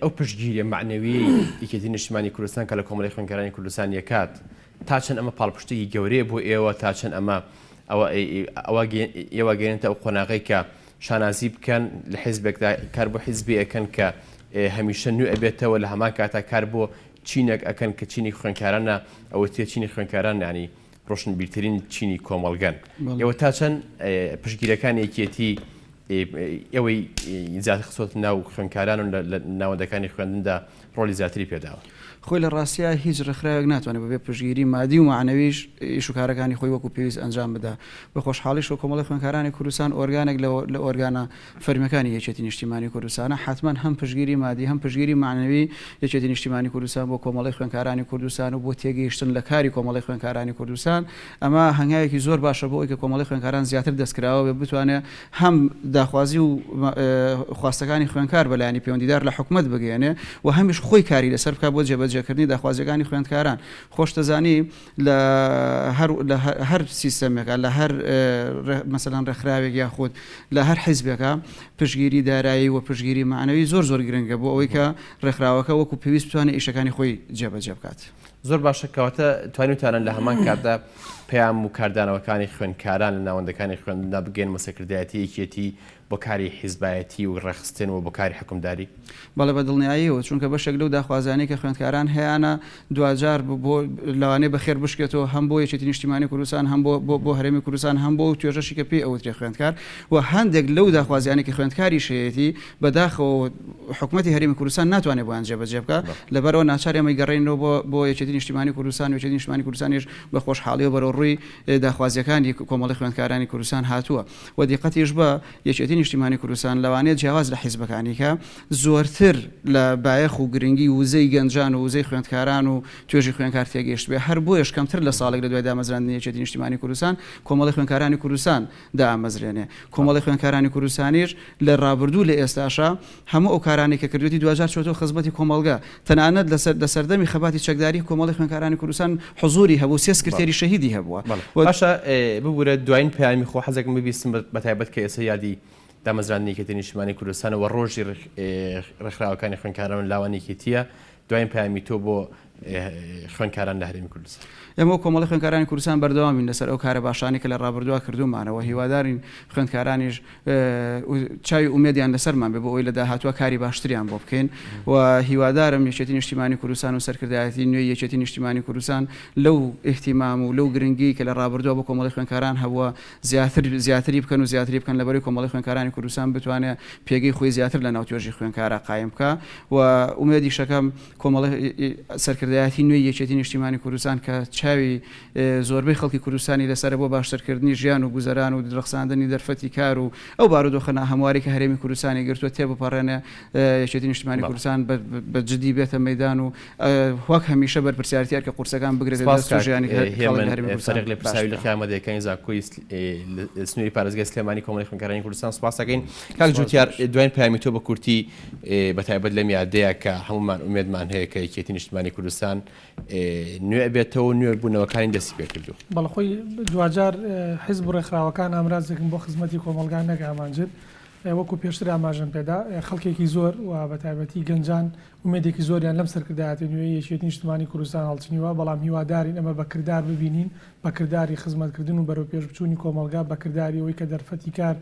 ئەو پشتگیریە معنەوی یەکێتی نیشتمانی کوردستان کە لە کۆمەڵی خوێندکارانی کوردستان یەکات تا چەند ئەمە پاڵپشتێکی گەورەیە بۆ ئێوە تا چەند ئەمە ئێوە گەێنێتە ئەو قۆناغی کە شانازی بکەن لە حیزبێکدا کار بۆ حیزبی ئەەکەن کە هەمیشە نوێ ئەبێتەوە لە هەمان کاتا کار بۆ چینێک ئەەکەن کە چینی خوێندکارانە ئەوە تێ چینی خوێندکاران ینی ڕۆشن بیرترین چینی کۆمەڵگەن ئێوە تا چەند پشتگیرەکانی یەکێتی ئەوەی زیاتر خسۆت ناو خوێندکاران و لە ناوەندەکانی خوێندندا ڕۆلی زیاتری پێداوە خۆی لە ڕاستیە هیچ ڕێکخراوێک ناتوانێت بەبێ پشتگیری مادی و معنەویش ئیشوکارەکانی خۆی وەکو پێویست ئەنجام بدا بە خۆشحاڵیش و کۆمەڵی خوێندکارانی کوردستان ئۆرگانێک لە ئۆرگانە فەرمیەکانی یەکێتی نیشتیمانی کوردستانە حتمما هەم پشتگیری مادی هەم پشتگیری معنەوی یەکێتی نیشتیمانی کوردستان بۆ کۆمەڵی خوێندکارانی کوردستان و بۆ تێگەیشتن لە کاری کۆمەڵی خوێندکارانی کوردستان ئەمە هەنگاوێکی زۆر باشە بۆ ئەوەی کە کۆمەڵی خوێندکاران زیاتر دەستکراوە بتوانێت هەم داخوازی و خواستەکانی خوێندکار بەلایانی پەیوەندیدار لە حکومەت بگەێنێ و هەمیش خۆی کاری لەسەر بکات بۆ جێبەجێکردنی داخوازیەکانی خوێندکاران خۆش دەزانی لە هەر سیستەمێکە لە هەر مەسەلەن ڕێکخراوێک یاخود لە هەر حیزبێکە پشتگیری دارایی و پشتگیری معنەوی زۆر گرنگە بۆ ئەوەی کە ڕێکخراوەکە وەکو پێویست بتوانێت ئیشەکانی خۆی جێبەجێ بکات زۆر باشە کەواتە توانیتانن لە هەمان کاتدا پەیام و کاردانەوەکانی خوێندکاران لە ناوەندەکانی خوێندندا بگەن سەرکردایەتی یەکێتی بۆ کاری حیزبایەتی و ڕێخستن و بۆ کاری حکومداری بەڵێ بە دڵنیاییەوە چونکە بەشێک لەو داخوازانەی کە خوێندکاران هەیەە دوجار بۆ لەوانەیە بەخێر بشکێتەوە هەم بۆ یەکێتی نیشتیمانی کوردستان هەم بۆ هەرێمی کوردستان هەم بۆ توێژەشی کە پێ ئەوترێ خوێندکار و هەندێک لەو داخوازیانی کە خوێندکاری شەیەتی بەداخەوە حکومەتی هەرێمی کوردستان ناتوانێت بۆیان جێبەجێ بکات لەبەرەوە ناچار ئێمە گەڕێنەوە بۆ یەکێتی یەکێتی نیشتیمانی کوردستان و یەکێتی نیشتیمانی کوردستانیش بە خۆشحاڵیەوە بەرەو ڕووی داخوازیەکانی کۆمەڵی خوێندکارانی کوردستان هاتووە و دیقەتیش بە یەکێتی نیشتیمانی کوردستان لەوانەیە جیاواز لە حیزبەکانی کە زۆرتر لە بایەخ و گرنگی وزەی گەنجان و وزەی خوێندکاران و توێژی خوێندکار تێگەیشت بێ هەر بۆیش کەمتر لە ساڵێک لە دوای دامەزراندنی یەکێتی نیشتیمانی کوردستان کۆمەڵی خوێندکارانی کوردستان دامەزرێنێ کۆمەڵی خوێندکارانی کوردستانیش لە ڕابردوو لە ئێستاشا هەموو ئەو کارانی کە کردوێتی 2004 خزمەتی کۆمەلگا تەنانەت لە سەردەمی خەباتی چەکداری کۆمەڵی خوێندکارانی کوردستان حضوری هەبوو سێ سکرتێری شەهیدی هەبووە باشە ببورە دوایین پەیامی خۆ حەزێکم ببیستم بەتایبەت کە ئێستا یادی دامەزراندنی یەکێتی نیشتیمانی کوردستانەوە ڕۆژی ڕێکخراوەکانی خوێندکاران لاوانێکێتیە دوایین پەیامی تۆ بۆ خوێندکاران لە هەرێمی کوردستان ئێمە کۆمەڵی خوێندکارانی کوردستان بەردەوامین لەسەر ئەو کارە باشانی کە لە ڕابردووە کردومانەوە هیوادارین خوێندکارانیش چاوی ئومێدیان لەسەرمان بێ بۆ ئەوی لە داهاتووە کاری باشتریان بۆ بکەین و هیوادارم یەکێتی نیشتیمانی کوردستان و سەرکردایەتی نوێی یەکێتی نیشتیمانی کوردستان لەو احتیمام و لەو گرنگی کە لە ڕابردووە بۆ کۆمەڵی خوێندکاران هەبووە زیاتری بکەن و زیاتری بکەن لەبەرەوەی کۆمەڵی خوێندکارانی کوردستان بتوانێت پێگەی خۆی زیاتر لە ناوتێژی خوێندکارە قایم بکە و ئومێدی شەکەم کۆمەڵی سەرکردایەتی نوێی یەکێتی نیشتیمانی کوردستان کە چاوی زۆربەی خەڵکی کوردستانی لەسەر بۆ باشترکردنی ژیان و گوزەران و درەخساندنی دەرفەتی کار و ئەو بارودۆخە هەمواری کە هەرێمی کوردستانی گرتووە تێبپەڕێنێ یەکێتی نیشتیمانی کوردستان بە جدی بێتە مەیدان و وەک هەمیشە بەرپرسیارەتیار کە قورسەکان بگرێت ژیانی هێمن لە پرساوی لە قیامەتەکانی زاکۆی سنووری پارێزگای سلێمانی کۆمەڵی خوێندکارانی کوردستان سوپاس دەکەین کاک جوتیار دوایین پەیامی تۆ بە کورتی بەتایبەت لەم یادەیە کە هەمومان ئومێدمان هەیە کە یەکێتی نیشتیمانی کوردستان نوێ بێتەوە نوێ بوونەوەکانی دەستی پێ کردو بەڵخۆی دوجار حیزب و ڕێکخراوەکان ئامرازێکم بۆ خزمەتی کۆمەلگان نەگامانجد وەکو پێشتر ئاماژەم پێدا خەڵکێکی زۆر و بەتایبەتی گەنجان ومێدێکی زۆریان لەم سەرکردایەتی نوێ یەکێتی نیشتیمانی کوردستان هەڵچنیوە بەڵام هیوادارین ئەمە بەکردار ببینین بەکرداری خزمەتکردن و بەرەو پێش بچوونی کۆمەلگا بەکرداری ئەوەی کە دەرفەتی کار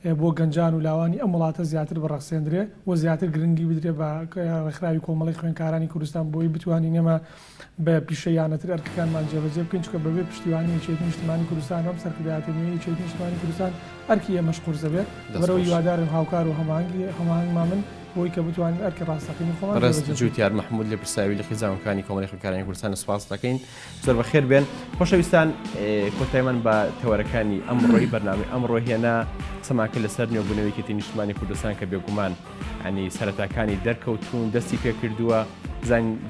بۆ گەنجان و لاوانی ئەم وڵاتە زیاتر بەڕەخسێندرێ و زیاتر گرنگی بدرێ بە ڕێکخراوی کۆمەڵی خوێندکارانی کوردستان بۆی بتوانین ئێمە بە پیشەیانەتر ئەرکەکانمان جێبەجێ بکەین چونکە بەبێ پشتیوانی یەکێتی نیشتیمانی کوردستان ئەم سەرکردایەتی نوێی یەکێتی نیشتیمانی کوردستان ئەرکی ئێمەش قورس دەبێت بەرەوەی هیوادارم هاوکار و هەماهنگمان من بۆی کە بتوانین ئەرکی ڕاستەقینی خۆمان ڕست جوتیار محمود لە پرساوی لە خیزانەکانی کۆمەڵی خوێندکارانی کوردستان سوپاس دەکەین زۆر بەخێر بێن خۆشەویستان کۆتایمان بە تەوەرەکانی ئەمڕۆی بەرنامەی ئەمڕۆ هێنا قسەماکە لەسەر نوێبوونەوەی یەکێتی نیشتیمانی کوردستان کە بێگومان ینی سەرەتاکانی دەرکەوتون دەستی پێ کردووە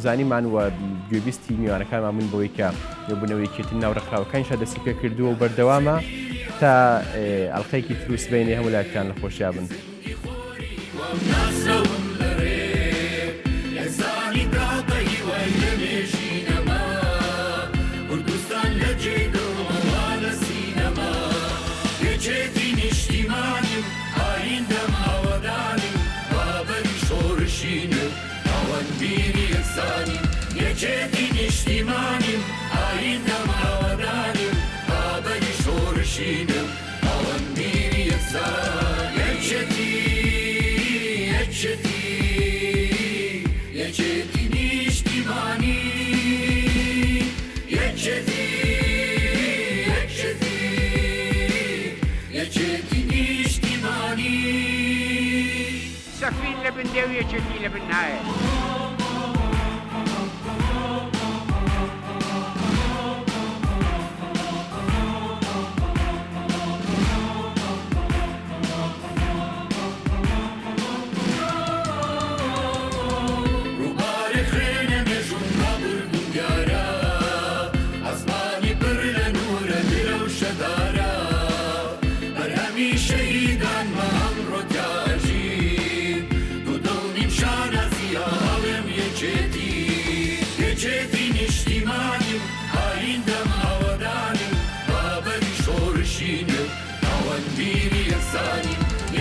زانیمان وە گوێبیستی میوانەکانمان من بۆی کە نوێبوونەوەی یەکێتی ناوڕێکخراوەکانیشە دەستی پێ کردووە و بەردەوامە تا ئەڵقەیەکی تروسبینی هەموو لایەکان لە خۆشییا بن. یەکێتی نیشتیمانیم ئایندەم ئاوادارم بابەری شۆڕشینم ئەوەندبیری یەکسان یەکێتی نیشتیمانی یەکێتی نیشتیمانی سەفین لە بن دێو یەکێتی لە بن نایە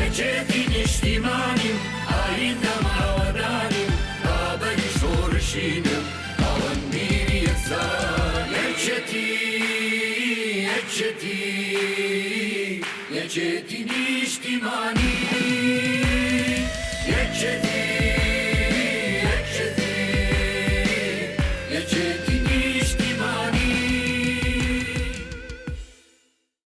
یەکێتی نیشتیمانیم ئایندەم ئاوادارم بابەری شۆڕشینم ئەوەندبیری یەکسان یەکێتی نیشتیمانی